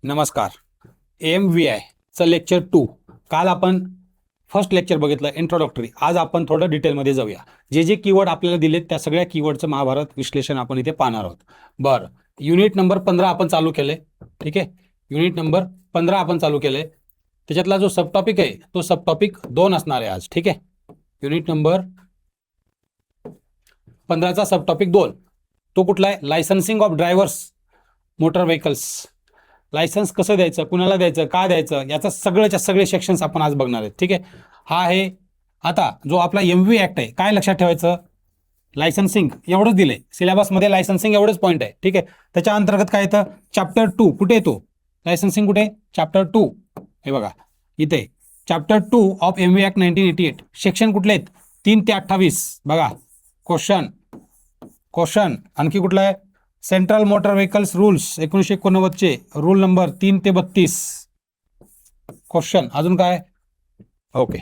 नमस्कार. AMVI चं lecture 2. काल आपण फर्स्ट लेक्चर बघितलं इंट्रोडक्टरी. आज आपण थोडं डिटेलमध्ये जाऊया. जे जे कीवर्ड आपल्याला दिलेत त्या सगळ्या कीवर्डचं महाभारत विश्लेषण आपण इथे पाहणार आहोत. बरं, युनिट नंबर 15 आपण चालू केले. ठीक आहे, युनिट नंबर 15 आपण चालू केले. त्याच्यातला जो सब टॉपिक आहे तो सब टॉपिक 2 असणार आहे आज. ठीक आहे, युनिट नंबर 15चा सब टॉपिक 2 तो कुठला आहे? Licensing of drivers motor vehicles. Licence कसं द्यायचं, कुणाला द्यायचं, का द्यायचं, याचा सगळ्याच्या सगळे सेक्शन्स आपण आज बघणार आहेत. ठीक आहे, हा आहे आता जो आपला MV ऍक्ट आहे. काय लक्षात ठेवायचं? लायसन्सिंग एवढंच दिलंय सिलेबसमध्ये, लायसन्सिंग एवढंच पॉईंट आहे. ठीक आहे, त्याच्या अंतर्गत काय येतं? चॅप्टर 2 कुठे येतो? लायसन्सिंग कुठे? चॅप्टर 2 हे बघा इथे, chapter 2 of MV act 1988. Section कुठले आहेत? 3 ते 28. बघा, क्वेश्चन आणखी कुठला आहे? सेंट्रल मोटर व्हेकल्स रूल्स 1989चे रूल नंबर 3 ते 32. क्वेश्चन अजून काय? ओके,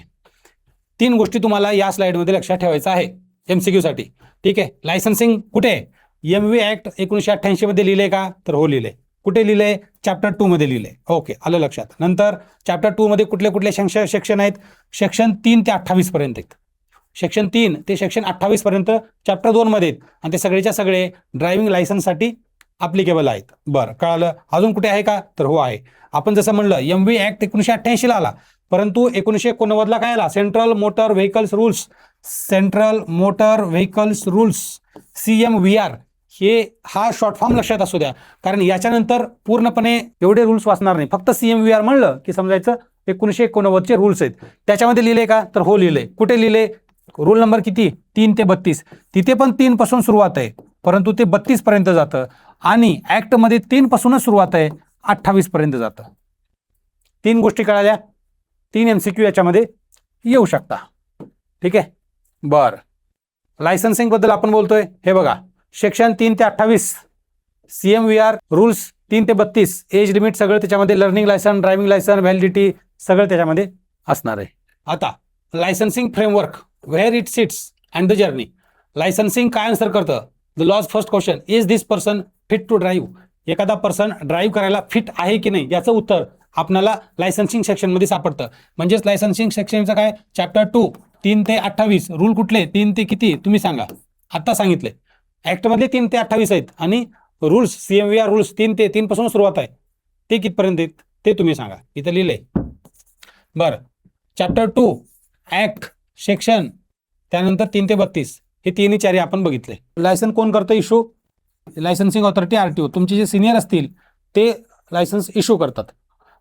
3 गोष्टी तुम्हाला या स्लाइडमध्ये लक्षात ठेवायचं आहे MCQ साठी. ठीक आहे, लायसन्सिंग कुठे? MV ऍक्ट 1988 मध्ये लिहिले का? तर हो लिहिले. कुठे लिहिले? चॅप्टर 2 मध्ये लिहिले. ओके, आलं लक्षात. नंतर चॅप्टर 2 मध्ये कुठले कुठले सेक्शन आहेत? सेक्शन 3 ते 28 पर्यंत आहेत. सेक्शन 3 ते सेक्शन 28 पर्यंत चॅप्टर 2 मध्ये आहेत आणि ते सगळेच्या सगळे ड्रायव्हिंग लायसन्ससाठी अप्लिकेबल आहेत. बरं, कळालं. अजून कुठे आहे का? तर हो आहे. आपण जसं म्हणलं MV ऍक्ट 1988 ला आला, परंतु 1989 ला काय आला? Central motor vehicles rules. Central motor vehicles rules CMVR हा शॉर्ट फॉर्म लक्षात असू द्या, कारण याच्यानंतर पूर्णपणे एवढे रूल्स वाचणार नाही. फक्त CMVR म्हणलं की समजायचं 1989चे रूल्स आहेत. त्याच्यामध्ये लिहिले का? तर हो लिहिले. कुठे लिहिले? रूल नंबर किती? 3 ते 32. तिथे पण 3 पासून सुरुवात आहे, परंतु ते 32 पर्यंत जातं. आणि ऍक्टमध्ये 3 पासूनच सुरुवात आहे, 28 पर्यंत जातं. 3 गोष्टी कळाल्या. 3 MCQ याच्यामध्ये येऊ शकता. ठीक आहे, बरं. लायसन्सिंग बद्दल आपण बोलतोय. हे बघा, सेक्शन 3 ते 28 CMVR रूल्स 3 ते 32. एज लिमिट सगळं त्याच्यामध्ये, learning licence, driving licence, validity सगळं त्याच्यामध्ये असणार आहे. आता licensing framework, where it sits and the journey. Licensing काय आन्सर करतं? The law's first question, is this person fit to drive. एखादा पर्सन ड्राईव्ह करायला फिट आहे की नाही याचं उत्तर आपल्याला लायसन्सिंग सेक्शनमध्ये सापडतं. म्हणजेच लायसन्सिंग सेक्शनचं काय? चॅप्टर 2 3 ते 28. रूल कुठले? 3 ते किती तुम्ही सांगा? आता सांगितले ऍक्टमधले 3 ते 28 आहेत आणि रूल्स CMVR रूल्स 3 पासून सुरुवात आहे. ते कितपर्यंत आहेत ते तुम्ही सांगा. इथं लिहिले. बरं, चॅप्टर 2 ऍक्ट सेक्शन, त्यानंतर 3 ते 32 हे 3 4 आपण बघितले. लायसन कोण करतं इश्यू? Licensing authority RTO. तुमचे जे सिनियर असतील ते लायसन्स इश्यू करतात.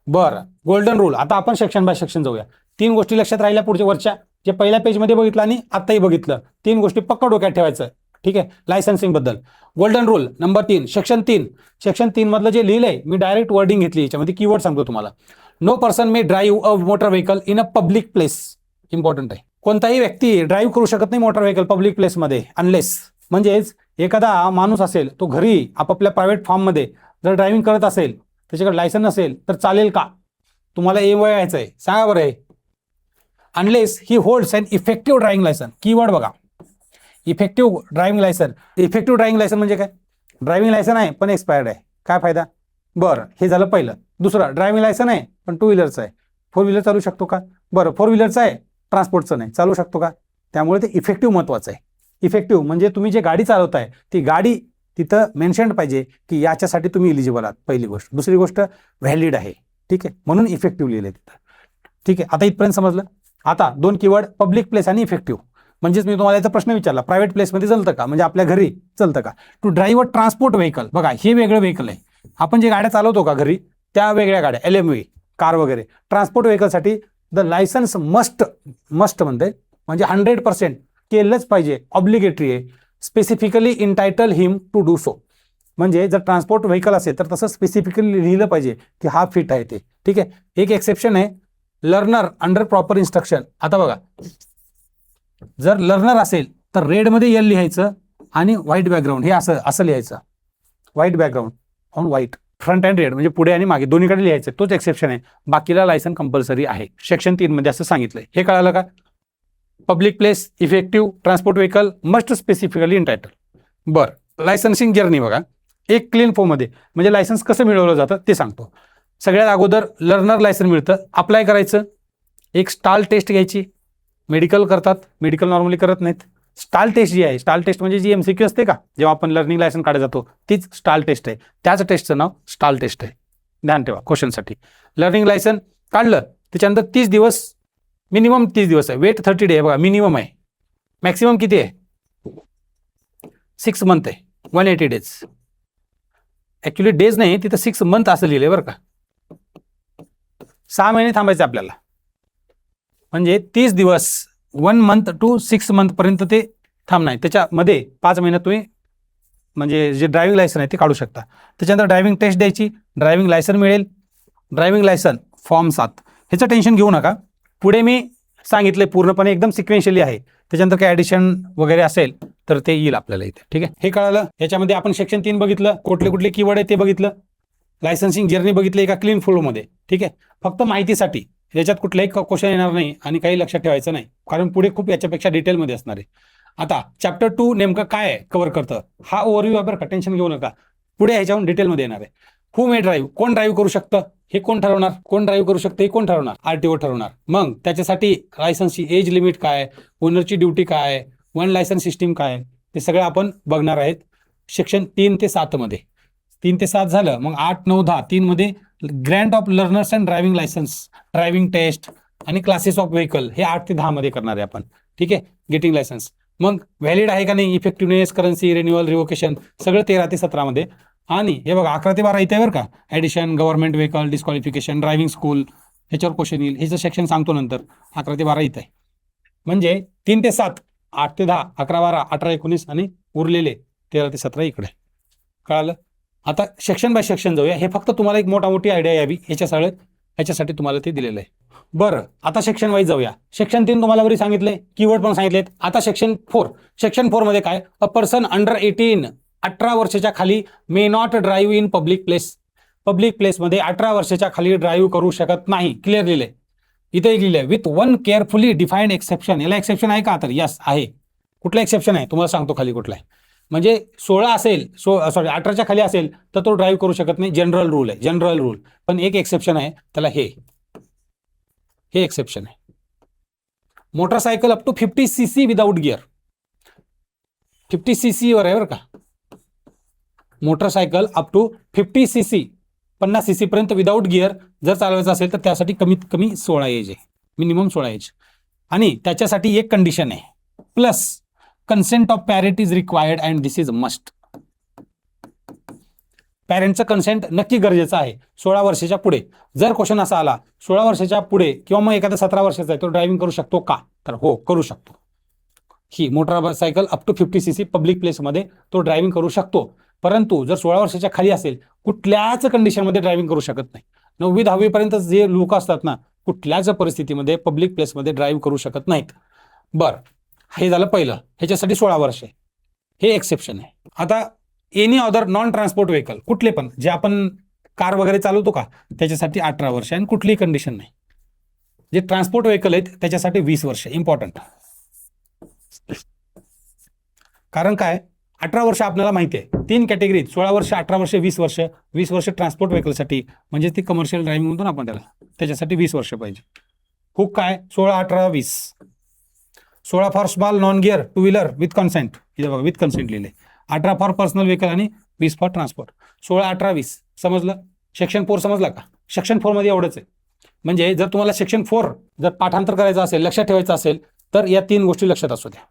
बरं, गोल्डन रूल. आता आपण सेक्शन बाय सेक्शन जाऊया. 3 गोष्टी लक्षात राहिल्या पुढच्या वरच्या, जे पहिल्या पेजमध्ये बघितलं आणि आत्ताही बघितलं. 3 गोष्टी पक्का डोक्यात ठेवायचं. ठीक आहे, लायसन्सिंग बद्दल. Golden rule number 3 section 3. Section 3 मधलं जे लिहिलंय, मी डायरेक्ट वर्डिंग घेतली, याच्यामध्ये कीवर्ड सांगतो तुम्हाला. No person may drive a motor vehicle in a public place. Important आहे. कोणताही व्यक्ती ड्राईव्ह करू शकत नाही मोटर व्हेकल पब्लिक प्लेसमध्ये अनलेस. म्हणजेच एखादा माणूस असेल, तो घरी आपापल्या प्रायव्हेट फार्ममध्ये जर ड्रायव्हिंग करत असेल, त्याच्याकडे लायसन नसेल तर चालेल का? तुम्हाला AMVI यायचं आहे, सांगा बरं. Unless he holds an effective driving licence. Keyword बघा, effective driving licence. Effective driving licence म्हणजे काय? ड्रायव्हिंग लायसन आहे पण एक्सपायर्ड आहे, काय फायदा? बरं, हे झालं पहिलं. दुसरं, ड्रायव्हिंग लायसन आहे पण 2 व्हीलरचं आहे. 4 व्हीलर चालू शकतो का? बरं, 4 व्हीलरचं आहे, ट्रान्सपोर्टचं नाही, चालू शकतो का? त्यामुळे ते इफेक्टिव्ह महत्त्वाचं आहे. इफेक्टिव्ह म्हणजे तुम्ही जे गाडी चालवताय ती गाडी तिथं मेन्शन्ड पाहिजे की याच्यासाठी तुम्ही इलिजिबल आहात, पहिली गोष्ट. दुसरी गोष्ट, व्हॅलिड आहे. ठीक आहे, म्हणून इफेक्टिव्ह लिहिले तिथं. ठीक आहे, आता इथपर्यंत समजलं. आता 2 कीवर्ड, पब्लिक प्लेस आणि इफेक्टिव्ह. म्हणजेच मी तुम्हाला याचा प्रश्न विचारला, प्रायव्हेट प्लेसमध्ये चालतं का? म्हणजे आपल्या घरी चालतं का? To drive a transport vehicle. बघा, हे वेगळं व्हेकल आहे. आपण जे गाड्या चालवतो का घरी, त्या वेगळ्या गाड्या, LMV कार वगैरे. ट्रान्सपोर्ट व्हेकलसाठी द लायसन्स मस्ट म्हणते, म्हणजे 100% केलंच पाहिजे, ऑब्लिगेटरी आहे. Specifically entitle him to do so. म्हणजे जर ट्रान्सपोर्ट व्हेकल असेल तर तसं स्पेसिफिकली लिहिलं पाहिजे की हा फिट आहे ते. ठीक आहे, एक एक्सेप्शन आहे, लर्नर अंडर प्रॉपर इन्स्ट्रक्शन. आता बघा, जर लर्नर असेल तर रेडमध्ये L लिहायचं आणि व्हाईट बॅकग्राऊंड हे असं लिहायचं. White background on white, front and red, म्हणजे पुढे आणि मागे दोन्हीकडे लिहायचं. तोच एक्सेप्शन आहे, बाकीला लायसन कंपल्सरी आहे. सेक्शन 3 मध्ये असं सांगितलंय. हे कळालं का? Public place, effective, transport vehicle, must specifically entitle. बरं, लायसन्सिंग जर्नी बघा, एक क्लीन फॉर्ममध्ये, म्हणजे लायसन्स कसं मिळवलं जातं ते सांगतो. सगळ्यात अगोदर लर्नर लायसन मिळतं, अप्लाय करायचं, एक स्टाल टेस्ट घ्यायची, मेडिकल करतात, मेडिकल नॉर्मली करत नाहीत. स्टाल टेस्ट जी आहे, स्टाल टेस्ट म्हणजे जी MCQ असते का जेव्हा आपण लर्निंग लायसन काढायला जातो, तीच स्टाल टेस्ट आहे. त्याच टेस्टचं नाव स्टाल टेस्ट आहे, ध्यान ठेवा क्वेश्चनसाठी. लर्निंग लायसन काढलं त्याच्यानंतर 30 दिवस, मिनिमम 30 दिवस आहे, वेट 30 डे आहे बघा, मिनिमम आहे. मॅक्सिमम किती आहे? 6 मंथ आहे, 180 डेज. ऍक्च्युली डेज नाही, तिथं 6 मंथ असं लिहिलंय बरं का. 6 महिने थांबायचं आपल्याला, म्हणजे 30 दिवस 1 मंथ टू 6 मंथ पर्यंत ते थांबणार आहे. त्याच्यामध्ये 5 महिन्यात तुम्ही म्हणजे जे ड्रायव्हिंग लायसन आहे ते काढू शकता. त्याच्यानंतर ड्रायव्हिंग टेस्ट द्यायची, ड्रायव्हिंग लायसन मिळेल. ड्रायव्हिंग लायसन फॉर्म 7, ह्याचं टेन्शन घेऊ नका. पुढे मी सांगितलंय पूर्णपणे एकदम सिक्वेन्शियली आहे. त्याच्यानंतर काही ॲडिशन वगैरे असेल तर ते येईल आपल्याला इथे. ठीक आहे, हे कळालं. याच्यामध्ये आपण सेक्शन 3 बघितलं, कुठले कुठले कीवर्ड आहे ते बघितलं, लायसन्सिंग जर्नी बघितली एका क्लीन फ्लोमध्ये. ठीक आहे, फक्त माहितीसाठी याच्यात कुठलाही क्वेश्चन येणार नाही आणि काही लक्षात ठेवायचं नाही, कारण पुढे खूप याच्यापेक्षा डिटेलमध्ये असणार आहे. आता चॅप्टर 2 नेमकं काय कव्हर करतं हा ओव्हरव्ह्यू आहे बरं का, टेन्शन घेऊ नका. पुढे ह्याच्याहून डिटेलमध्ये येणार आहे. हू मे ड्राईव्ह, कोण ड्राईव्ह करू शकतं हे कोण ठरवणार, कोण ड्राईव्ह करू शकतं हे कोण ठरवणार, RTO ठरवणार. मग त्याच्यासाठी लायसन्सची एज लिमिट काय, ओनरची ड्युटी काय, वन लायसन्स सिस्टीम काय, ते सगळं आपण बघणार आहेत सेक्शन 3 ते 7 मध्ये. 3 ते 7 झालं, मग 8, 9, 10 3 मध्ये grant of learner's and driving licence, driving test आणि क्लासेस ऑफ व्हेकल हे 8 ते 10 मध्ये करणार आहे आपण. ठीक आहे, गेटिंग लायसन्स. मग व्हॅलिड आहे का नाही, इफेक्टिव्हनेस, करन्सी, रिन्युअल, रिव्होकेशन सगळं 13 ते 17 मध्ये. आणि हे बघा 11 ते 12 इथे बरं का, addition, government vehicle, disqualification, driving school ह्याच्यावर क्वेश्चन येईल. ह्याचं सेक्शन सांगतो नंतर. 11 ते 12 इथे आहे, म्हणजे 3 ते 7, 8 ते 10, 11, 12, 18, 19 आणि उरलेले 13 ते 17 इकडे. कळालं. आता सेक्शन बाय सेक्शन जाऊया. हे फक्त तुम्हाला एक मोठी आयडिया यावी ह्याच्यासाठी तुम्हाला ते दिलेलं आहे. बरं, आता सेक्शन वाईज जाऊया. सेक्शन 3 तुम्हाला बरी सांगितले, कीवर्ड पण सांगितलेत. आता सेक्शन 4. सेक्शन 4 मध्ये काय, अ पर्सन अंडर 18, 18 वर्षाच्या खाली may not drive in public place. Public प्लेसमध्ये 18 वर्षाच्या खाली ड्राईव्ह करू शकत नाही. क्लिअर लिहिलंय, इथे लिहिलंय with one carefully defined exception. याला एक्सेप्शन आहे का, तर यस आहे. कुठला एक्सेप्शन आहे तुम्हाला सांगतो खाली कुठला आहे. म्हणजे 16 असेल, 18च्या खाली असेल तर तो ड्राईव्ह करू शकत नाही. जनरल रूल आहे, जनरल रूल. पण एक एक्सेप्शन आहे त्याला, हे एक्सेप्शन आहे. Motorcycle up to 50 cc without gear. 50 cc वर आहे बरं का, motorcycle up to 50 cc 50 cc पर्यंत विदाउट गिअर जर चालवायचं असेल तर त्यासाठी कमीत कमी 16 एज आहे, मिनिमम 16 एज. आणि त्याच्यासाठी एक कंडिशन आहे, plus consent of parent is required and this is must. पॅरेंटचं कन्सेंट नक्की गरजेचं आहे 16 वर्षाच्या पुढे. जर क्वेश्चन असा आला 16 वर्षाच्या पुढे किंवा मग एखादा 17 वर्षाचा आहे तो ड्रायव्हिंग करू शकतो का, तर हो करू शकतो. ही motorcycle up to 50 cc public प्लेसमध्ये तो ड्रायव्हिंग करू शकतो. परंतु जर 16 वर्षाच्या खाली असेल कुठल्याच कंडिशनमध्ये ड्रायव्हिंग करू शकत नाही. 9वी 10वी पर्यंत जे लोक असतात ना, कुठल्याच परिस्थितीमध्ये पब्लिक प्लेसमध्ये ड्राईव्ह करू शकत नाहीत. बरं, हे झालं पहिलं, ह्याच्यासाठी 16 वर्ष आहे, हे एक्सेप्शन आहे. आता any other non transport vehicle, कुठले पण जे आपण कार वगैरे चालवतो का त्याच्यासाठी 18 वर्ष आणि कुठलीही कंडिशन नाही. जे ट्रान्सपोर्ट व्हेकल आहेत त्याच्यासाठी 20 वर्ष. इम्पॉर्टंट, कारण काय 18 वर्ष आपल्याला माहिती आहे 3 कॅटेगरीत, 16 वर्ष, 18 वर्ष, 20 वर्ष. 20 वर्ष ट्रान्सपोर्ट व्हेकलसाठी, म्हणजे ती कमर्शियल ड्रायव्हिंग म्हणतो ना आपण त्याला, त्याच्यासाठी 20 वर्ष पाहिजे. हुक काय 16, 18, 20. 16 for small non gear two wheeler with consent, इथे बघा विथ कन्सेंट लिहिले. 18 फॉर पर्सनल व्हेकल आणि 20 फॉर ट्रान्सपोर्ट. 16, 18, 20 समजलं. सेक्शन 4 समजला का. सेक्शन 4 मध्ये एवढंच आहे. म्हणजे जर तुम्हाला सेक्शन 4 जर पाठांतर करायचं असेल, लक्षात ठेवायचं असेल तर या 3 गोष्टी लक्षात असू द्या.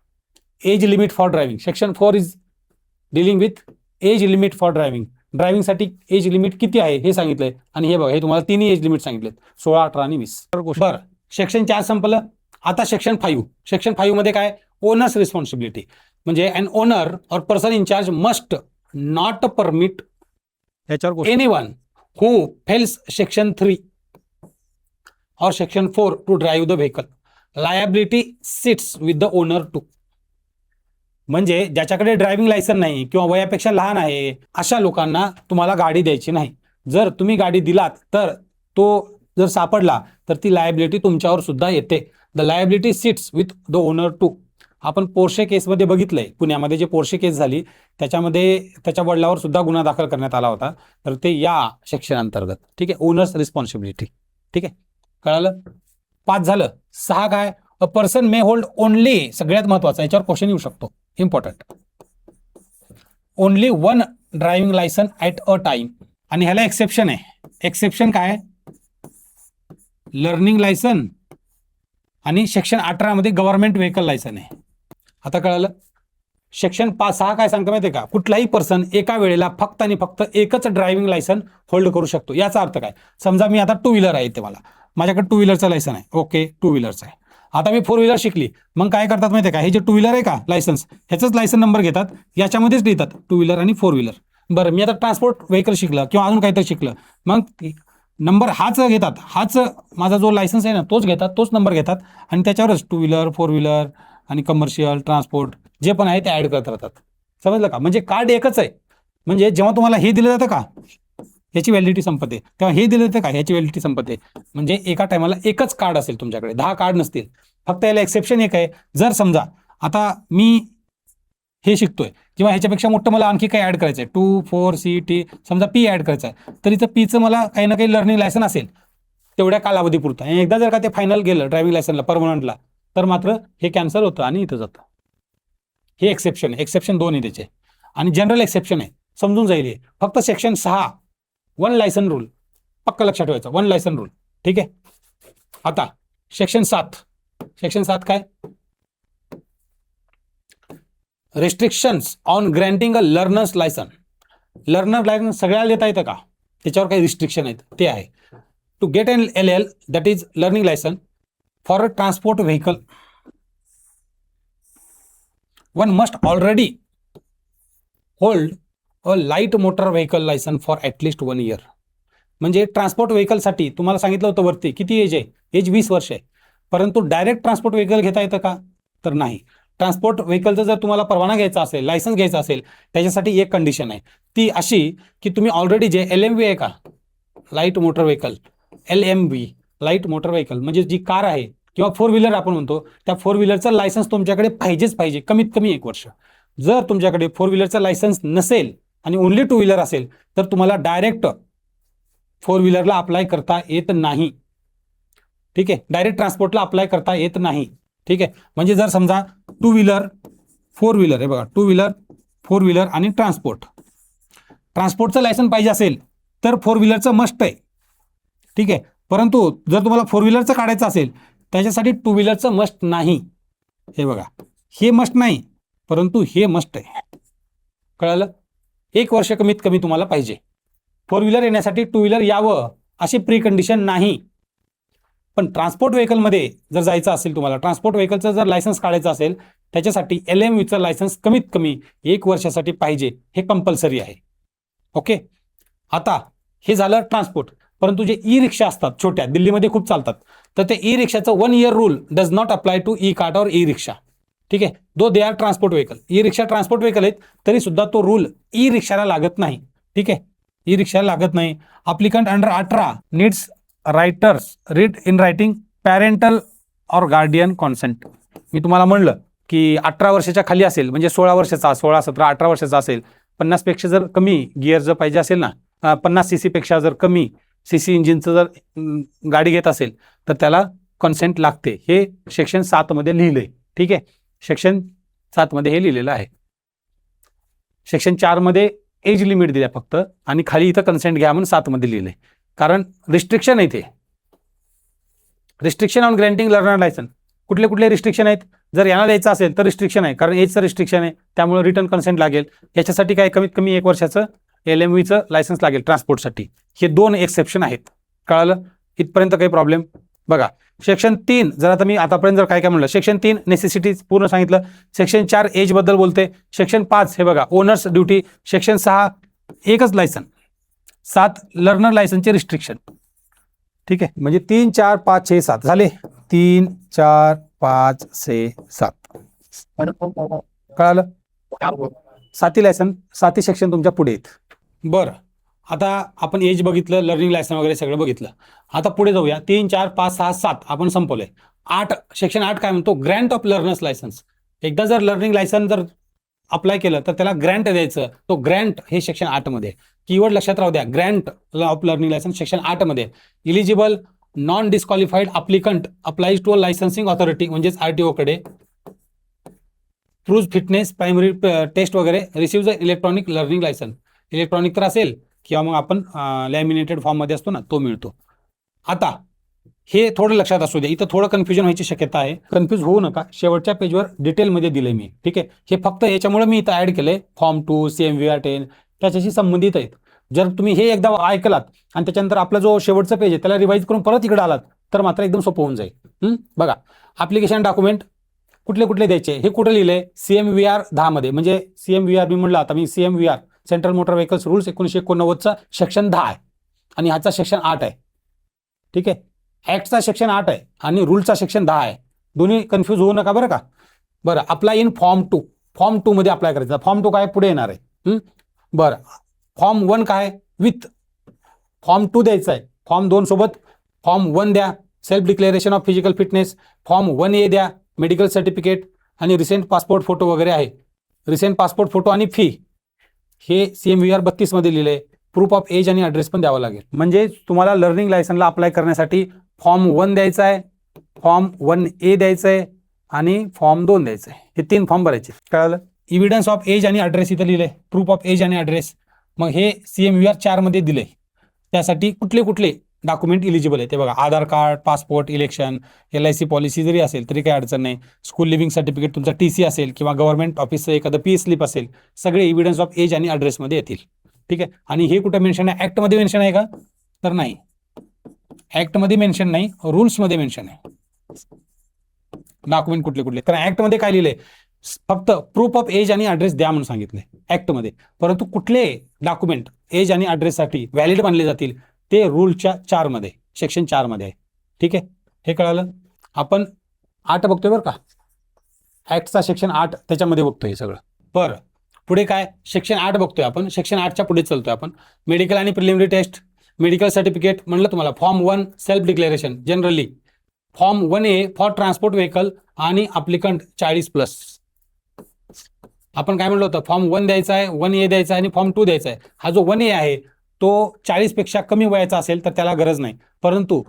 Age limit for driving, section 4 is dealing with age limit for driving. ड्रायव्हिंगसाठी एज लिमिट किती आहे हे सांगितलंय. आणि हे बघा, हे तुम्हाला 3 एज लिमिट सांगितलेत, 16, 18 आणि 20. बरं, सेक्शन 4 संपलं. आता सेक्शन 5. सेक्शन 5 मध्ये काय, ओनर्स रिस्पॉन्सिबिलिटी. म्हणजे an owner or person in charge must not permit anyone who fails section 3 or section 4 to drive the vehicle. Liability sits with the owner too. म्हणजे ज्याच्याकडे ड्रायव्हिंग लायसन नाही किंवा वयापेक्षा लहान आहे अशा लोकांना तुम्हाला गाडी द्यायची नाही. जर तुम्ही गाडी दिलात तर तो जर सापडला तर ती लायबिलिटी तुमच्यावर सुद्धा येते. The liability sits with the owner too. आपण पोर्शे केसमध्ये बघितलंय, पुण्यामध्ये जे पोर्शे केस झाली त्याच्यामध्ये त्याच्या वडिलावर सुद्धा गुन्हा दाखल करण्यात आला होता, तर ते या सेक्शन अंतर्गत. ठीक आहे, ओनर्स रिस्पॉन्सिबिलिटी. ठीक आहे, कळालं. 5 झालं. 6 काय, a person may hold only, सगळ्यात महत्वाचा, याच्यावर क्वेश्चन येऊ शकतो, important, only 1 driving licence at a time. आणि ह्याला एक्सेप्शन आहे. एक्सेप्शन काय, लर्निंग लायसन आणि सेक्शन 18 मध्ये गव्हर्नमेंट व्हेकल लायसन आहे. आता कळालं. सेक्शन 6 काय सांगतं माहिती आहे का, कुठलाही पर्सन एका वेळेला फक्त आणि फक्त एकच ड्रायव्हिंग लायसन होल्ड करू शकतो. याचा अर्थ काय, समजा मी आता 2 व्हीलर आहे, ते माझ्याकडे 2 व्हीलरचं लायसन आहे. ओके, 2 व्हीलरचं आहे. आता मी 4 व्हीलर शिकली, मग काय करतात माहिती आहे का, हे जे 2 व्हीलर आहे का लायसन्स, ह्याचंच लायसन नंबर घेतात, याच्यामध्येच लिहितात 2 व्हीलर आणि 4 व्हीलर. बरं, मी आता ट्रान्सपोर्ट व्हेकल शिकलं किंवा अजून काहीतरी शिकलं, मग नंबर हाच घेतात, हाच माझा जो लायसन्स आहे ना तोच घेतात, तोच नंबर घेतात आणि त्याच्यावरच 2 व्हीलर 4 व्हीलर आणि कमर्शियल ट्रान्सपोर्ट जे पण आहे ते ॲड करत राहतात. समजलं का, म्हणजे कार्ड एकच आहे. म्हणजे जेव्हा तुम्हाला हे दिलं जातं का, ह्याची व्हॅलिडिटी संपते, तेव्हा हे दिलं जातं का, ह्याची व्हॅलिडिटी संपते. म्हणजे एका टायमाला एकच कार्ड असेल तुमच्याकडे, 10 कार्ड नसतील. फक्त याला एक्सेप्शन एक आहे, जर समजा आता मी हे शिकतोय किंवा ह्याच्यापेक्षा मोठं मला आणखी काही ॲड करायचं आहे, 2, 4, C, T, समजा P ॲड करायचं आहे, तर इथं Pचं मला काही ना काही लर्निंग लायसन असेल तेवढ्या कालावधीपुरतं. आणि एकदा जर का ते फायनल गेलं ड्रायव्हिंग लायसनला, परमनंटला, तर मात्र हे कॅन्सल होतं आणि इथं जातं. हे एक्सेप्शन आहे. एक्सेप्शन 2 आहे त्याचे, आणि जनरल एक्सेप्शन आहे, समजून जाईल हे. फक्त सेक्शन 6 1 लायसन रूल पक्क लक्षात ठेवायचं, 1 लायसन रूल. ठीक आहे. आता सेक्शन 7, सेक्शन 7 काय, restrictions on granting a learner's licence. Learner licence सगळ्याला देता येतं का, त्याच्यावर काही रिस्ट्रिक्शन आहेत, ते आहे. To get an LL, that is learning licence for a transport vehicle, one must already hold a light motor vehicle licence for at least 1 year. म्हणजे ट्रान्सपोर्ट व्हेकलसाठी तुम्हाला सांगितलं होतं वरती किती एज आहे, एज 20 वर्ष आहे, परंतु डायरेक्ट ट्रान्सपोर्ट व्हेकल घेता येतं का, तर नाही. ट्रान्सपोर्ट व्हेकलचं जर तुम्हाला परवाना घ्यायचा असेल, लायसन्स घ्यायचा असेल, त्याच्यासाठी एक कंडिशन आहे, ती अशी की तुम्ही ऑलरेडी जे LMV आहे का, light motor vehicle, LMV light motor vehicle म्हणजे जी कार आहे किंवा 4 व्हीलर आपण म्हणतो, त्या 4 व्हीलरचं लायसन्स तुमच्याकडे पाहिजेच पाहिजे, कमीत कमी 1 वर्ष. जर तुमच्याकडे 4 व्हीलरचं लायसन्स नसेल आणि ओनली 2 व्हीलर असेल, तर तुम्हाला डायरेक्ट 4 व्हीलरला अप्लाय करता येत नाही. ठीक आहे, डायरेक्ट ट्रान्सपोर्टला अप्लाय करता येत नाही. ठीक आहे, म्हणजे जर समजा 2 व्हीलर 4 व्हीलर आहे बघा, 2 व्हीलर 4 व्हीलर आणि ट्रान्सपोर्टचं लायसन पाहिजे असेल तर 4 व्हीलरचं मस्ट आहे. ठीक आहे, परंतु जर तुम्हाला 4 व्हीलरचं काढायचं असेल त्याच्यासाठी 2 व्हीलरचं मस्ट नाही. हे बघा, हे मस्ट नाही, परंतु हे मस्ट आहे. कळालं. 1 वर्ष कमीत कमी तुम्हाला पाहिजे. 4 व्हीलर येण्यासाठी 2 व्हीलर यावं अशी प्री कंडिशन नाही. पण ट्रान्सपोर्ट व्हेकलमध्ये जर जायचं असेल, तुम्हाला ट्रान्सपोर्ट व्हेकलचं जर लायसन्स काढायचं असेल, त्याच्यासाठी LMVचं लायसन्स कमीत कमी 1 वर्षासाठी पाहिजे, हे कंपल्सरी आहे. ओके, आता हे झालं ट्रान्सपोर्ट. परंतु जे ई रिक्षा असतात छोट्या, दिल्लीमध्ये खूप चालतात, तर ते ई रिक्षाचं 1 year rule does not apply to e cart और ई रिक्षा. ठीक आहे, though they are transport vehicle, e rickshaw transport vehicle आहेत, तरी सुद्धा तो रूल ई रिक्षाला लागत नाही. ठीक आहे, ई रिक्षाला लागत नाही. Applicant under 18 needs writers read in writing parental और गार्डियन कॉन्सेंट. मी तुम्हाला म्हणलं की 18 वर्षाच्या खाली असेल, म्हणजे 16 वर्षाचा, 16, 17, 18 वर्षाचा असेल, 50 पेक्षा जर कमी गिअर जर पाहिजे असेल ना, 50 CC पेक्षा जर कमी CC इंजिनचं जर गाडी घेत असेल, तर त्याला कॉन्सेंट लागते. हे सेक्शन 7 मध्ये लिहिलंय. ठीक आहे, सेक्शन 7 मध्ये हे लिहिलेलं आहे. सेक्शन 4 मध्ये एज लिमिट दिल्या फक्त, आणि खाली इथं कन्सेंट घ्या म्हणून 7 मध्ये लिहिलंय. कारण रिस्ट्रिक्शन आहे, ते रिस्ट्रिक्शन ऑन ग्रँटिंग लर्नर लायसन. कुठले कुठले रिस्ट्रिक्शन आहेत, जर यांना द्यायचं असेल तर रिस्ट्रिक्शन आहे, कारण एजचं रिस्ट्रिक्शन आहे, त्यामुळे रिटर्न कन्सेंट लागेल. याच्यासाठी काय, कमीत कमी 1 वर्षाचं LMVचं लायसन्स लागेल ट्रान्सपोर्टसाठी. हे 2 एक्सेप्शन आहेत. कळालं, इथपर्यंत काही प्रॉब्लेम. बघा, सेक्शन 3 जर आता मी आतापर्यंत जर काय काय म्हणलं, सेक्शन 3 नेसेसिटीज पूर्ण सांगितलं. सेक्शन 4 एज बद्दल बोलते. सेक्शन 5 हे बघा ओनर्स ड्युटी. सेक्शन 6 एकच लायसन. 7 learner लायसनचे restriction. ठीक आहे, म्हणजे 3, 4, 5, 6, 7 झाले. 3, 4, 5, 6, 7. कळालं. 7 लायसन, 7 सेक्शन तुमच्या पुढे आहेत. बरं, आता आपण एज बघितलं, लर्निंग लायसन वगैरे सगळं बघितलं. आता पुढे जाऊया. 3, 4, 5, 6, 7 आपण संपवलंय. 8 सेक्शन 8 काय म्हणतो, ग्रँट ऑफ लर्नर्स लायसन्स. एकदा जर लर्निंग लायसन जर अप्लाय केलं तर त्याला ग्रँट द्यायचं. तो ग्रँट हे सेक्शन 8 मध्ये, कीवर्ड लक्षात राहू द्या, grant of learning licence section 8 मध्ये. Eligible non disqualified applicant applies to a licensing authority म्हणजेच RTO कडे थ्रूज फिटनेस प्रायमरी टेस्ट वगैरे receive the electronic learning licence. Electronic तर असेल किंवा मग आपण लॅमिनेटेड फॉर्म मध्ये असतो ना तो मिळतो. आता हे थोडं लक्षात असू द्या, इथं थोडं कन्फ्युजन व्हायची शक्यता आहे. कन्फ्यूज होऊ नका, शेवटच्या पेजवर डिटेलमध्ये दिलंय मी. ठीक आहे, हे फक्त याच्यामुळे मी इथं ऍड केलंय. फॉर्म 2 CMVR 10 त्याच्याशी संबंधित आहेत. जर तुम्ही हे एकदा ऐकलात आणि त्याच्यानंतर आपला जो शेवटचा पेज आहे त्याला रिवाईज करून परत इकडे आलात तर मात्र एकदम सोपं होऊन जाईल. बघा, ऍप्लिकेशन डॉक्युमेंट कुठले कुठले द्यायचे हे कुठे लिहिलंय, CMVR 10 मध्ये. म्हणजे CMVR मी म्हणलं आता मी CMVR central motor vehicles rules 1989चा सेक्शन 10 आहे आणि ह्याचा सेक्शन 8 आहे. ठीक आहे, ऍक्टचा सेक्शन 8 आहे आणि रूलचा सेक्शन 10 आहे. दोन्ही कन्फ्यूज होऊ नका बरं का. बरं, अप्लाय इन फॉर्म 2. फॉर्म 2 मध्ये अप्लाय करायचा. फॉर्म 2 काय पुढे येणार आहे. बरं, फॉर्म 1 काय विथ फॉर्म 2 द्यायचा आहे. फॉर्म 2 सोबत फॉर्म 1 द्या, self declaration of physical fitness. Form 1A द्या, मेडिकल सर्टिफिकेट आणि रिसेंट पासपोर्ट फोटो वगैरे आहे. रिसेंट पासपोर्ट फोटो आणि फी हे CMVR 32 मध्ये लिहिलंय. प्रूफ ऑफ एज आणि ॲड्रेस पण द्यावा लागेल. म्हणजे तुम्हाला लर्निंग लायसनला अप्लाय करण्यासाठी फॉर्म 1 द्यायचा आहे, फॉर्म 1A द्यायचा आहे आणि फॉर्म 2 द्यायचा आहे. हे 3 फॉर्म भरायचे. कळालं. इव्हिडन्स ऑफ एज आणि ॲड्रेस इथं लिहिलंय, प्रूफ ऑफ एज आणि ॲड्रेस. मग हे CMVR 4 मध्ये दिलंय. त्यासाठी कुठले कुठले डॉक्युमेंट इलिजिबल आहे ते बघा. Aadhaar card, passport, election, LIC policy जरी असेल तरी काही अडचण नाही. स्कूल लिव्हिंग सर्टिफिकेट, तुमचा TC असेल किंवा गव्हर्नमेंट ऑफिसचं एखादं PS स्लिप असेल, सगळे इव्हिडन्स ऑफ एज आणि ॲड्रेसमध्ये येतील. ठीक आहे, आणि हे कुठं मेन्शन आहे, ऍक्टमध्ये मेन्शन आहे का, तर नाही. ऍक्टमध्ये मेन्शन नाही, रूल्समध्ये मेन्शन आहे. डॉक्युमेंट कुठले कुठले, तर ऍक्टमध्ये काय लिहिलंय, फक्त प्रूफ ऑफ एज आणि ॲड्रेस द्या म्हणून सांगितलंय ऍक्टमध्ये. परंतु कुठले डॉक्युमेंट एज आणि ॲड्रेससाठी व्हॅलिड मानले जातील ते रूलच्या 4 मध्ये, सेक्शन 4 मध्ये आहे. ठीक आहे, हे कळालं. आपण 8 बघतोय बरं का, ऍक्टचा सेक्शन 8 त्याच्यामध्ये बघतोय हे सगळं. बरं, पुढे काय, सेक्शन 8 बघतोय आपण. सेक्शन 8च्या पुढे चालतोय आपण. मेडिकल आणि प्रिलिमिनरी टेस्ट, मेडिकल सर्टिफिकेट म्हणलं तुम्हाला. Form 1 self declaration generally. Form 1A for transport vehicle आणि अप्लिकंट 40+. आपण काय म्हणलं होतं, फॉर्म 1 द्यायचा आहे, 1A द्यायचा आहे आणि फॉर्म 2 द्यायचा आहे. हा जो 1A आहे तो 40 पेक्षा कमी वयाचा असेल तर त्याला गरज नाही. परंतु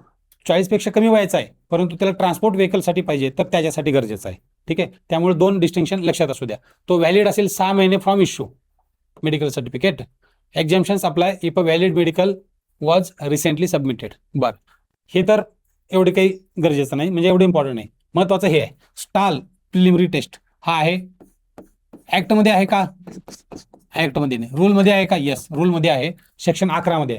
40 पेक्षा कमी वयाचा आहे परंतु त्याला ट्रान्सपोर्ट व्हेकलसाठी पाहिजे तर त्याच्यासाठी गरजेचं आहे. ठीक आहे, त्यामुळे 2 डिस्टिंक्शन लक्षात असू द्या. तो व्हॅलिड असेल 6 महिने from issue medical certificate. Exemptions apply if a valid medical was recently submitted. बरं, हे तर एवढे काही गरजेचं नाही, म्हणजे एवढं इम्पॉर्टंट नाही. महत्वाचं हे आहे, स्टाल प्रिलिमिनरी टेस्ट हा आहे. ऍक्टमध्ये आहे का, ऍक्टमध्ये नाही. रूलमध्ये आहे का, येस रूलमध्ये आहे, सेक्शन 11 मध्ये.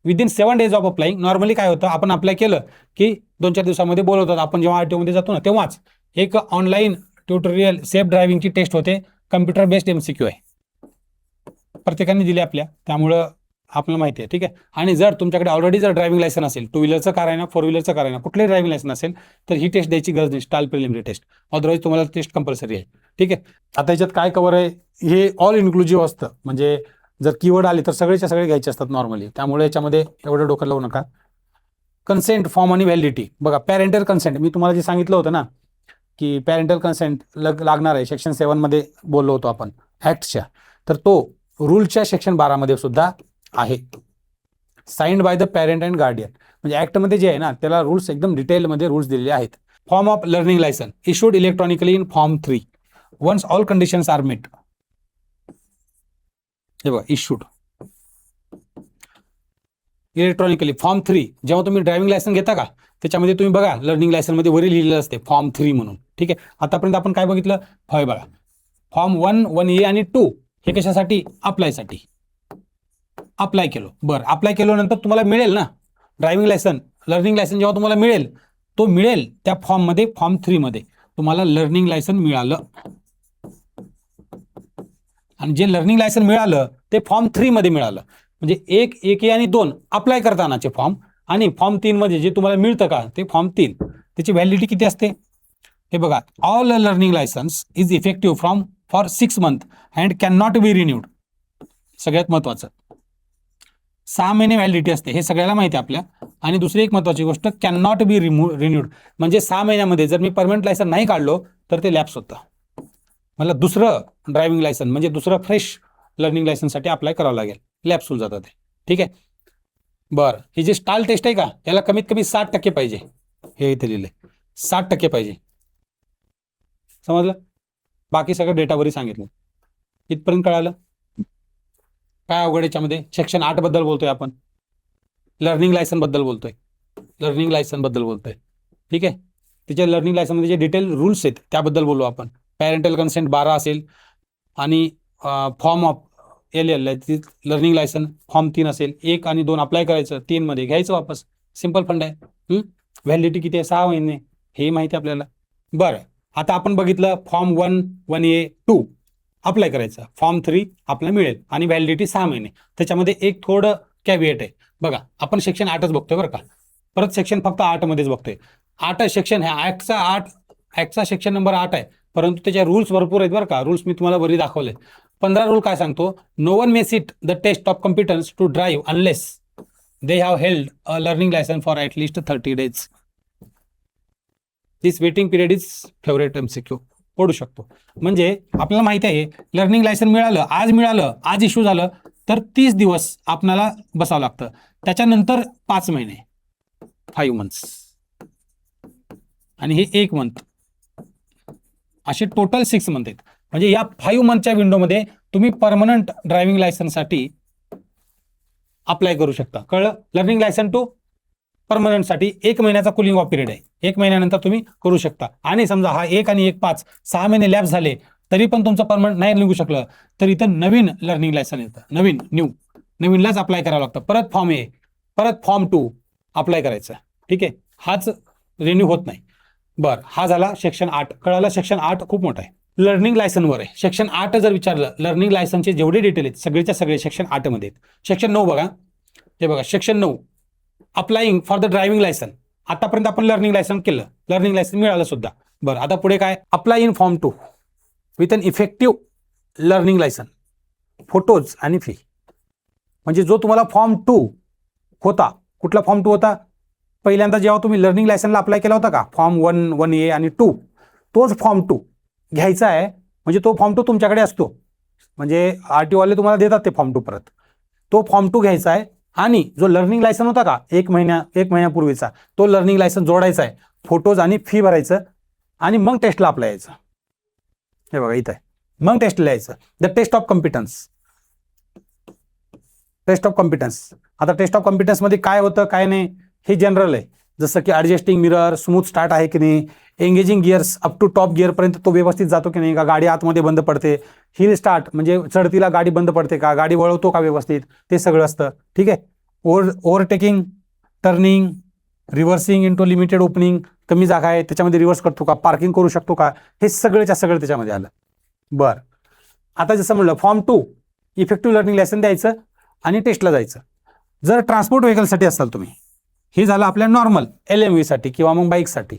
Within 7 days of applying. Normally काय होतं, आपण अप्लाय केलं की 2-4 दिवसामध्ये बोलवतात. आपण जेव्हा RTO मध्ये जातो ना तेव्हाच एक ऑनलाईन ट्युटोरियल सेफ ड्रायव्हिंगची टेस्ट होते. कम्प्युटर बेस्ड MCQ आहे, प्रत्येकाने दिली आपल्या, त्यामुळं आपल्याला माहिती आहे. ठीक आहे, आणि जर तुमच्याकडे ऑलरेडी जर ड्रायव्हिंग लायसन असेल, 2 व्हीलरचं कार आहे ना, 4 व्हीलरचं कार आहे ना, कुठले ड्रायव्हिंग लायसन असेल तर ही टेस्ट द्यायची गरज नाही, स्टाल प्रिलिमिनरी टेस्ट. अदरवाईज तुम्हाला टेस्ट कंपल्सरी आहे. ठीक आहे, आता याच्यात काय कव्हर आहे, हे ऑल इन्क्लुझिव्ह असतं. म्हणजे जर कीवर्ड आले तर सगळेच्या सगळे घ्यायचे असतात नॉर्मली, त्यामुळे याच्यामध्ये एवढं डोकं लावू नका. कन्सेंट फॉर्म आणि व्हॅलिडिटी बघा. पॅरेंटल कन्सेंट मी तुम्हाला जे सांगितलं होतं ना की पॅरेंटल कन्सेंट लागणार आहे, सेक्शन 7 मध्ये बोललो होतो आपण ऍक्टच्या, तर तो रूलच्या सेक्शन 12 मध्ये सुद्धा आहे. Signed by the parent and guardian. म्हणजे ऍक्टमध्ये जे आहे ना त्याला रूल्स एकदम डिटेलमध्ये रूल्स दिलेले आहेत. Form of learning licence issued electronically in form 3 once all conditions are met. हे बघा, इश्यूड इलेक्ट्रॉनिकली फॉर्म 3. जेव्हा तुम्ही ड्रायव्हिंग लायसन घेता का त्याच्यामध्ये तुम्ही बघा लर्निंग लायसन मध्ये वरील लिहिलेलं असते फॉर्म 3 म्हणून. ठीक आहे, आतापर्यंत आपण काय बघितलं, होय बघा, फॉर्म 1, 1A आणि 2 हे कशासाठी, अप्लायसाठी अप्लाय केलो. बरं, अप्लाय केल्यानंतर तुम्हाला मिळेल ना ड्रायव्हिंग लायसन, लर्निंग लायसन जेव्हा तुम्हाला मिळेल, तो मिळेल त्या फॉर्ममध्ये, फॉर्म 3 मध्ये तुम्हाला लर्निंग लायसन मिळालं. आणि जे लर्निंग लायसन मिळालं ते फॉर्म 3 मध्ये मिळालं. म्हणजे 1A आणि 2 अप्लाय करतानाचे फॉर्म, आणि फॉर्म 3 मध्ये जे तुम्हाला मिळतं का ते फॉर्म 3, त्याची व्हॅलिडिटी किती असते हे बघा. All learning licence is effective from for 6 months and can not be renewed. सगळ्यात महत्वाचं 6 महिने व्हॅलिडिटी असते, हे सगळ्याला माहिती आहे आपल्या. आणि दुसरी एक महत्वाची गोष्ट, कॅन नॉट बी रिन्यूड, म्हणजे 6 महिन्यामध्ये जर मी परमनंट लायसन नाही काढलो तर ते लॅप्स होतं. मला दुसरं ड्रायव्हिंग लायसन म्हणजे दुसरं फ्रेश लर्निंग लायसनसाठी अप्लाय करावं लागेल, लॅप्स होऊन जातात ते. ठीक आहे. बरं, ही जी स्टाल टेस्ट आहे का, याला कमीत कमी 60% पाहिजे. हे इथे लिहिले 60% पाहिजे. समजलं? बाकी सगळं डेटावरही सांगितलं. इथपर्यंत कळालं? काय अवघड याच्यामध्ये? सेक्शन 8 बद्दल बोलतोय आपण, लर्निंग लायसन बद्दल बोलतोय, लर्निंग लायसन बद्दल बोलतोय. ठीक आहे. त्याच्या लर्निंग लायसनमध्ये जे डिटेल रूल्स आहेत त्याबद्दल बोलू आपण. पॅरेंटल कन्सेंट 12 असेल आणि form of LL learning licence form 3 असेल. 1 आणि 2 अप्लाय करायचं, 3 मध्ये घ्यायचं वापस. सिंपल फंड आहे. व्हॅलिडिटी किती आहे? 6 महिने, हे माहिती आहे आपल्याला. बरं, आता आपण बघितलं फॉर्म 1, 1A, 2 अप्लाय करायचं, फॉर्म 3 आपल्याला मिळेल आणि व्हॅलिडिटी 6 महिने. त्याच्यामध्ये एक थोडं कॅव्हिएट आहे बघा. आपण सेक्शन 8च बघतोय बरं का, परत सेक्शन फक्त 8 मध्येच बघतोय. 8 सेक्शन ह्या ऍक्टचा सेक्शन नंबर 8 आहे, परंतु त्याच्या रूल्स भरपूर आहेत बरं का. रूल्स मी तुम्हाला वरी दाखवले. 15 रूल काय सांगतो? No one may sit the test of competence to drive unless they have held a learning licence for at least 30 days. This waiting period is favourite MCQ. पडू शकतो. म्हणजे आपल्याला माहिती आहे लर्निंग लायसन मिळालं, आज इश्यू झालं तर 30 दिवस आपल्याला बसावं लागतं. त्याच्यानंतर 5 महिने, 5 months, आणि हे 1 month, असे टोटल 6 month आहेत. म्हणजे या 5 monthच्या विंडोमध्ये तुम्ही परमनंट ड्रायव्हिंग लायसनसाठी अप्लाय करू शकता. कळलं? लर्निंग लायसन टू परमनंटसाठी 1 महिन्याचा कुलिंग ऑफ पिरियड आहे. 1 महिन्यानंतर तुम्ही करू शकता. आणि समजा हा 1 आणि 1, 5, 6 महिने लॅप्स झाले तरी पण तुमचं परमनंट नाही निघू शकलं तर इथं नवीन लर्निंग लायसन येतं. नवीनलाच अप्लाय करावं लागतं. परत फॉर्म A, परत फॉर्म 2 अप्लाय करायचं. ठीक आहे. हाच रिन्यू होत नाही. बरं, हा झाला सेक्शन 8. कळालं? सेक्शन 8 खूप मोठा आहे. लर्निंग लायसनवर आहे. सेक्शन 8 जर विचारलं, लर्निंग लायसनचे जेवढे डिटेल आहेत सगळेच्या सगळे सेक्शन 8 मध्ये आहेत. सेक्शन 9 बघा, हे बघा section 9, applying for the driving licence. आतापर्यंत आपण लर्निंग लायसन केलं, लर्निंग लायसन मिळालं सुद्धा. बरं, आता पुढे काय? Apply in form 2 with an effective learning licence, photos आणि फी. म्हणजे जो तुम्हाला फॉर्म 2 होता, कुठला फॉर्म 2 होता? पहिल्यांदा जेव्हा तुम्ही लर्निंग लायसनला अप्लाय केला होता का, फॉर्म 1, 1A आणि 2, तोच फॉर्म 2 घ्यायचा आहे. म्हणजे तो फॉर्म 2 तुमच्याकडे असतो, म्हणजे RTO वाले तुम्हाला देतात ते फॉर्म 2 परत. तो फॉर्म 2 घ्यायचा आहे आणि जो लर्निंग लायसन होता का 1 महिन्यापूर्वीचा, तो लर्निंग लायसन जोडायचा आहे, फोटोज आणि फी भरायचं आणि मग टेस्टला अप्लाय यायचं. हे बघा इथं आहे, मग टेस्टला यायचं. The test of competence. Test of competence, आता टेस्ट ऑफ कॉम्पिटन्समध्ये काय होतं काय नाही हे जनरल आहे. जसं की ॲडजस्टिंग मिरर, स्मूथ स्टार्ट आहे की नाही, engaging gears up to top गिअरपर्यंत तो व्यवस्थित जातो की नाही, का गाडी आतमध्ये बंद पडते, हिल स्टार्ट म्हणजे चढतीला गाडी बंद पडते का, गाडी वळवतो का व्यवस्थित, ते सगळं असतं. ठीक आहे. Overtaking, turning, reversing into limited opening, कमी जागा आहे त्याच्यामध्ये रिव्हर्स करतो का, पार्किंग करू शकतो का, हे सगळंच्या सगळं त्याच्यामध्ये आलं. बरं, आता जसं म्हणलं फॉर्म 2 इफेक्टिव्ह लर्निंग लायसन द्यायचं आणि टेस्टला जायचं. जर ट्रान्सपोर्ट व्हेकलसाठी असाल तुम्ही, हे झालं आपल्या नॉर्मल LMV साठी किंवा मग बाईकसाठी.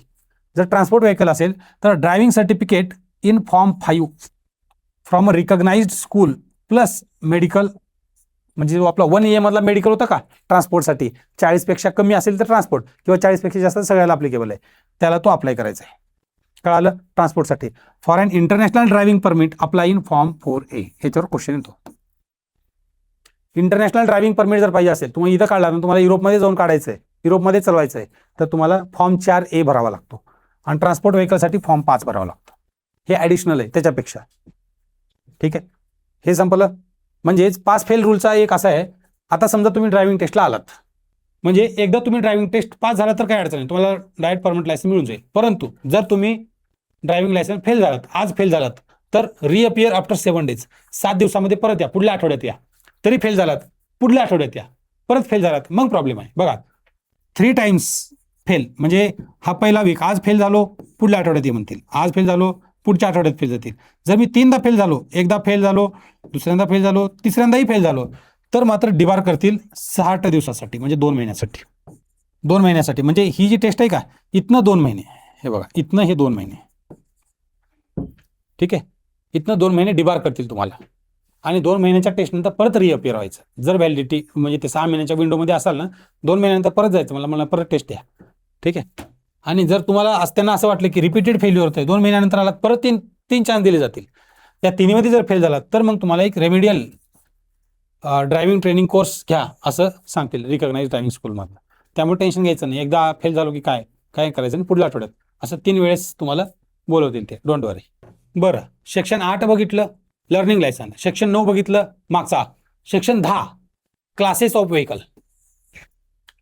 जर ट्रान्सपोर्ट व्हेकल असेल तर driving certificate in form 5 from a recognised school plus medical, म्हणजे जो आपला 1A मधला मेडिकल होता का ट्रान्सपोर्टसाठी, 40पेक्षा कमी असेल तर ट्रान्सपोर्ट, किंवा 40पेक्षा जास्त सगळ्याला अप्लिकेबल आहे, त्याला तो अप्लाय करायचा आहे. कळालं? ट्रान्सपोर्टसाठी. For an international driving permit apply in form 4A, ह्याच्यावर क्वेश्चन येतो. इंटरनॅशनल ड्रायव्हिंग परमिट जर पाहिजे असेल, तुम्हाला इथं काढला ना, तुम्हाला युरोपमध्ये जाऊन काढायचं आहे, युरोपमध्ये चालवायचं आहे, तर तुम्हाला फॉर्म 4A भरावा लागतो आणि ट्रान्सपोर्ट व्हेकलसाठी फॉर्म 5 भरावा लागतो. हे ॲडिशनल आहे त्याच्यापेक्षा. ठीक आहे, हे संपलं. म्हणजेच पास फेल रूलचा एक असा आहे. आता समजा तुम्ही ड्रायव्हिंग टेस्टला आलात, म्हणजे एकदा तुम्ही ड्रायव्हिंग टेस्ट पास झाला तर काय अडचण नाही, तुम्हाला डायरेक्ट परमनंट लायसन मिळून जाईल. परंतु जर तुम्ही ड्रायव्हिंग लायसन फेल झालात, आज फेल झालात, तर रिअपियर आफ्टर 7 days, 7 दिवसामध्ये परत या, पुढल्या आठवड्यात या. तरी फेल झालात, पुढल्या आठवड्यात या. परत फेल झालात, मग प्रॉब्लेम आहे. बघा 3 times फेल, म्हणजे हा पहिला वीक, आज फेल झालो पुढल्या आठवड्यात ये म्हणतील, आज फेल झालो पुढच्या आठवड्यात फेल जातील. जर मी 3दा फेल झालो, एकदा फेल झालो, दुसऱ्यांदा फेल झालो, तिसऱ्यांदाही फेल झालो, तर मात्र डिबार करतील 60 दिवसासाठी, म्हणजे 2 महिन्यासाठी. 2 महिन्यासाठी म्हणजे ही जी टेस्ट आहे का, इथनं 2 महिने, हे बघा इथनं हे 2 महिने. ठीक आहे, इथनं 2 महिने डिबार करतील तुम्हाला आणि 2 महिन्याच्या टेस्टनंतर परत रिअपिअर व्हायचं. जर व्हॅलिडिटी म्हणजे ते 6 महिन्याच्या विंडोमध्ये असाल ना, 2 महिन्यानंतर परत जायचं, मला परत टेस्ट द्या. ठीक आहे. आणि जर तुम्हाला त्यांना असं वाटलं की रिपीटेड फेल्युअर होतं, 2 महिन्यानंतर आलात, परत तीन चान्स दिले जातील. त्या तिन्हीमध्ये जर फेल झाला तर मग तुम्हाला एक रेमेडियल ड्रायव्हिंग ट्रेनिंग कोर्स घ्या असं सांगतील रिकग्नाइज ड्रायव्हिंग स्कूलमधलं. त्यामुळे टेन्शन घ्यायचं नाही. एकदा फेल झालो की काय काय करायचं आणि पुढल्या आठवड्यात असं 3 वेळेस तुम्हाला बोलवतील ते, डोंट वरी. बरं, सेक्शन 8 बघितलं लर्निंग लायसन, सेक्शन 9 बघितलं मागचा, section 10 classes of vehicle.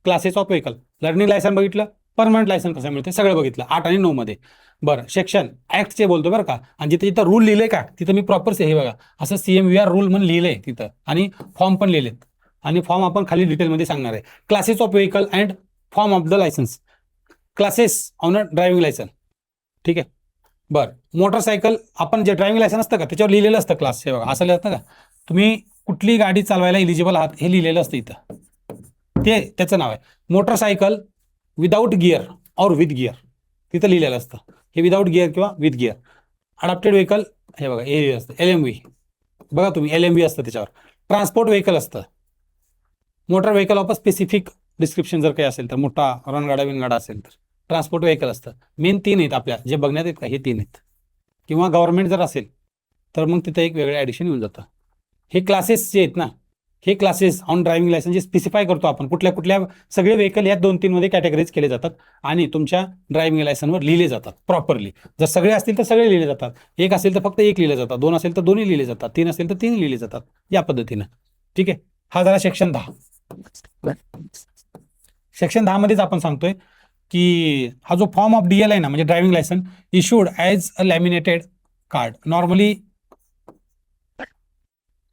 Classes of vehicle learning licence बघितलं, परमनंट लायसन कसं मिळते सगळं बघितलं 8 आणि 9 मध्ये. बरं, सेक्शन ऍक्टचे बोलतो बरं का, आणि जिथे जिथं रूल लिहिले का तिथं मी प्रॉपर हे बघा असं CMVR रूल म्हणून लिहिलंय तिथं, आणि फॉर्म पण लिहिलेत, आणि फॉर्म आपण खाली डिटेलमध्ये सांगणार आहे. Classes of vehicle and form of the licence, classes on a driving licence. ठीक आहे. बरं, मोटरसायकल आपण जे ड्रायव्हिंग लायसन असतं का त्याच्यावर लिहिलेलं असतं क्लास, हे बघा असं लिहिलं का तुम्ही कुठली गाडी चालवायला इलिजिबल आहात हे लिहिलेलं असतं इथं, ते त्याचं नाव आहे. मोटरसायकल विदाऊट गिअर और विथ गिअर तिथं लिहिलेलं असतं, हे विदाऊट गिअर किंवा विथ गिअर. अडॅप्टेड व्हेकल हे बघा हे असतं LMV, बघा तुम्ही LMV असतं त्याच्यावर. ट्रान्सपोर्ट व्हेकल असतं, motor vehicle of a specific description जर काही असेल तर, मोठा रणगाडा विणगाडा असेल तर ट्रान्सपोर्ट व्हेकल असतं. मेन 3 आहेत आपल्या जे बघण्यात आहेत का, हे 3 आहेत. किंवा गव्हर्नमेंट जर असेल तर मग तिथं एक वेगळं ॲडिशन येऊन जातं. हे क्लासेस जे आहेत ना, हे क्लासेस ऑन ड्रायव्हिंग लायसन जे स्पेसिफाय करतो आपण कुठल्या कुठल्या सगळे व्हेकल या 2-3 मध्ये कॅटेगराईज केले जातात आणि तुमच्या ड्रायव्हिंग लायसनवर लिहिले जातात प्रॉपरली. जर सगळे असतील तर सगळे लिहिले जातात, एक असेल तर फक्त एक लिहिले जातात, 2 असेल तर 2 लिहिले जातात, 3 असेल तर 3 लिहिले जातात, या पद्धतीनं. ठीक आहे. हा झाला सेक्शन 10. सेक्शन 10 मध्येच आपण सांगतोय की हा जो फॉर्म ऑफ DL आहे ना, म्हणजे driving licence issued as a laminated card, normally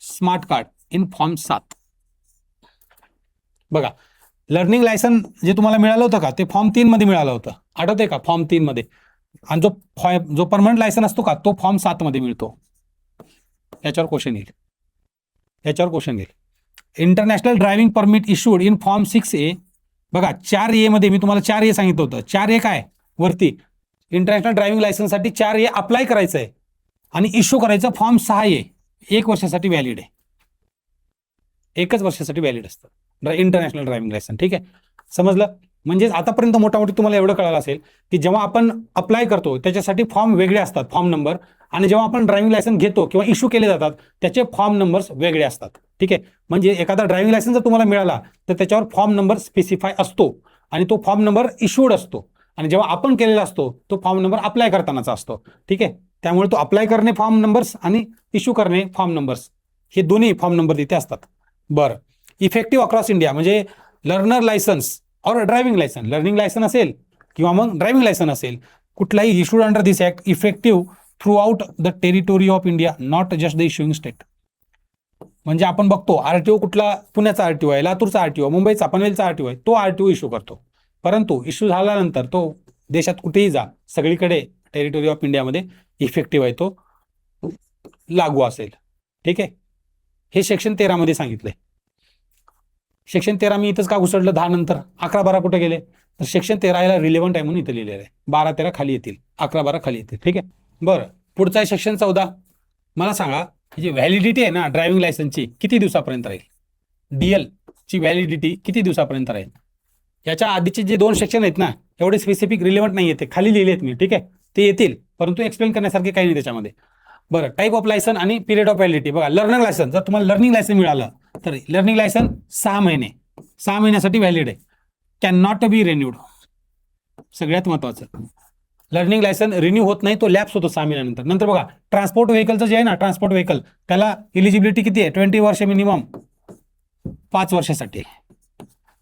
smart card in form 7. बघा, लर्निंग लायसन जे तुम्हाला मिळालं होतं का ते फॉर्म 3 मध्ये मिळालं होतं, आठवतंय का फॉर्म 3 मध्ये. आणि जो परमनंट लायसन असतो का तो फॉर्म 7 मध्ये मिळतो. याच्यावर क्वेश्चन येईल, याच्यावर क्वेश्चन येईल. International driving permit issued in form 6A. बघा 4A मध्ये मी तुम्हाला 4A सांगितलं होतं. 4A काय वरती इंटरनॅशनल ड्रायव्हिंग लायसनसाठी 4A अप्लाय करायचं आहे आणि इश्यू करायचं फॉर्म 6A 1 वर्षासाठी व्हॅलिड आहे, 1च वर्षासाठी व्हॅलिड असतं इंटरनॅशनल ड्रायव्हिंग लायसन. ठीक आहे, समजलं. म्हणजे आतापर्यंत मोठामोठी तुम्हाला एवढं कळालं असेल की जेव्हा आपण अप्लाय करतो त्याच्यासाठी फॉर्म वेगळे असतात, फॉर्म नंबर, आणि जेव्हा आपण ड्रायव्हिंग लायसन घेतो किंवा इश्यू केले जातात त्याचे फॉर्म नंबर्स वेगळे असतात. ठीक आहे, म्हणजे एखादा ड्रायव्हिंग लायसन जर तुम्हाला मिळाला तर त्याच्यावर फॉर्म नंबर स्पेसिफाय असतो आणि तो फॉर्म नंबर इश्यूड असतो, आणि जेव्हा आपण केलेला असतो तो फॉर्म नंबर अप्लाय करतानाचा असतो. ठीक आहे, त्यामुळे तो अप्लाय करणे फॉर्म नंबर्स आणि इश्यू करणे फॉर्म नंबर्स हे दोन्ही फॉर्म नंबर तिथे असतात. बरं, इफेक्टिव्ह अक्रॉस इंडिया म्हणजे लर्नर लायसन्स और ड्रायव्हिंग लायसन, लर्निंग लायसन असेल किंवा मग ड्रायव्हिंग लायसन असेल, कुठलाही issued under this act effective through out the territory of India, not just the issuing state. म्हणजे आपण बघतो RTO कुठला, पुण्याचा RTO आहे, लातूरचा RTO, मुंबईचा पनवेलचा RTO आहे, तो RTO इश्यू करतो. परंतु इश्यू झाल्यानंतर तो देशात कुठेही जा सगळीकडे टेरिटोरी ऑफ इंडियामध्ये इफेक्टिव्ह आहे, तो लागू असेल. ठीक आहे, हे सेक्शन 13 मध्ये सांगितलंय. सेक्शन 13 मी इथंच का घुसडलं 10 नंतर, 11-12 कुठे गेले तर सेक्शन 13 ला रिलेव्हंट आहे म्हणून इथं लिहिलेलं आहे. 12-13 खाली येतील, 11-12 खाली येतील. ठीक आहे. बरं, पुढचा आहे सेक्शन 14. मला सांगा जी व्हॅलिडिटी आहे ना ड्रायव्हिंग लायसनची किती दिवसापर्यंत राहील, DL ची व्हॅलिडिटी किती दिवसापर्यंत राहील. याच्या आधीचे जे 2 सेक्शन आहेत ना एवढे स्पेसिफिक रिलेव्हंट नाही येते, खाली लिहिले आहेत मी. ठीक आहे, ते येतील परंतु एक्सप्लेन करण्यासारखे काही नाही त्याच्यामध्ये. बरं, टाईप ऑफ लायसन आणि पिरियड ऑफ व्हॅलिडिटी. बघा, लर्निंग लायसन जर तुम्हाला लर्निंग लायसन मिळालं तर लर्निंग लायसन 6 महिने, 6 महिन्यासाठी व्हॅलिड आहे, कॅन नॉट बी रिन्यूड. सगळ्यात महत्वाचं, लर्निंग लायसन रिन्यू होत नाही, तो लॅप्स होतो 6 महिन्यानंतर. नंतर बघा, ट्रान्सपोर्ट व्हेकलचं जे आहे ना, ट्रान्सपोर्ट व्हेकल त्याला इलिजिबिलिटी किती आहे, 20 वर्ष मिनिमम, 5 वर्षासाठी.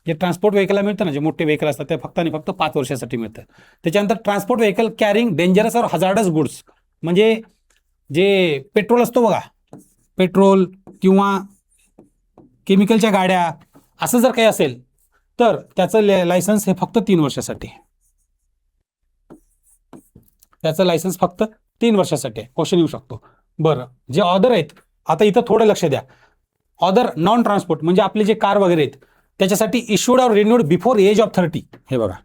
जे ट्रान्सपोर्ट व्हेकलला मिळतं ना, जे मोठे व्हेकल असतात ते फक्त आणि फक्त 5 वर्षासाठी मिळतं. त्याच्यानंतर ट्रान्सपोर्ट व्हेकल कॅरिंग डेंजरस और हजार्डस गुड्स, म्हणजे जे पेट्रोल असतो बघा, पेट्रोल किंवा केमिकलच्या गाड्या असं जर काही असेल तर त्याचं लायसन्स हे फक्त 3 वर्षासाठी. त्याचं लायसन्स फक्त 3 वर्षासाठी क्वेश्चन येऊ शकतो. बरं, जे ऑर्डर आहेत आता इथं थोडं लक्ष द्या. ऑर्डर नॉन ट्रान्सपोर्ट म्हणजे आपले जे कार वगैरे आहेत त्याच्यासाठी इश्यूड और रिन्यूड बिफोर एज ऑफ 30. हे बघा,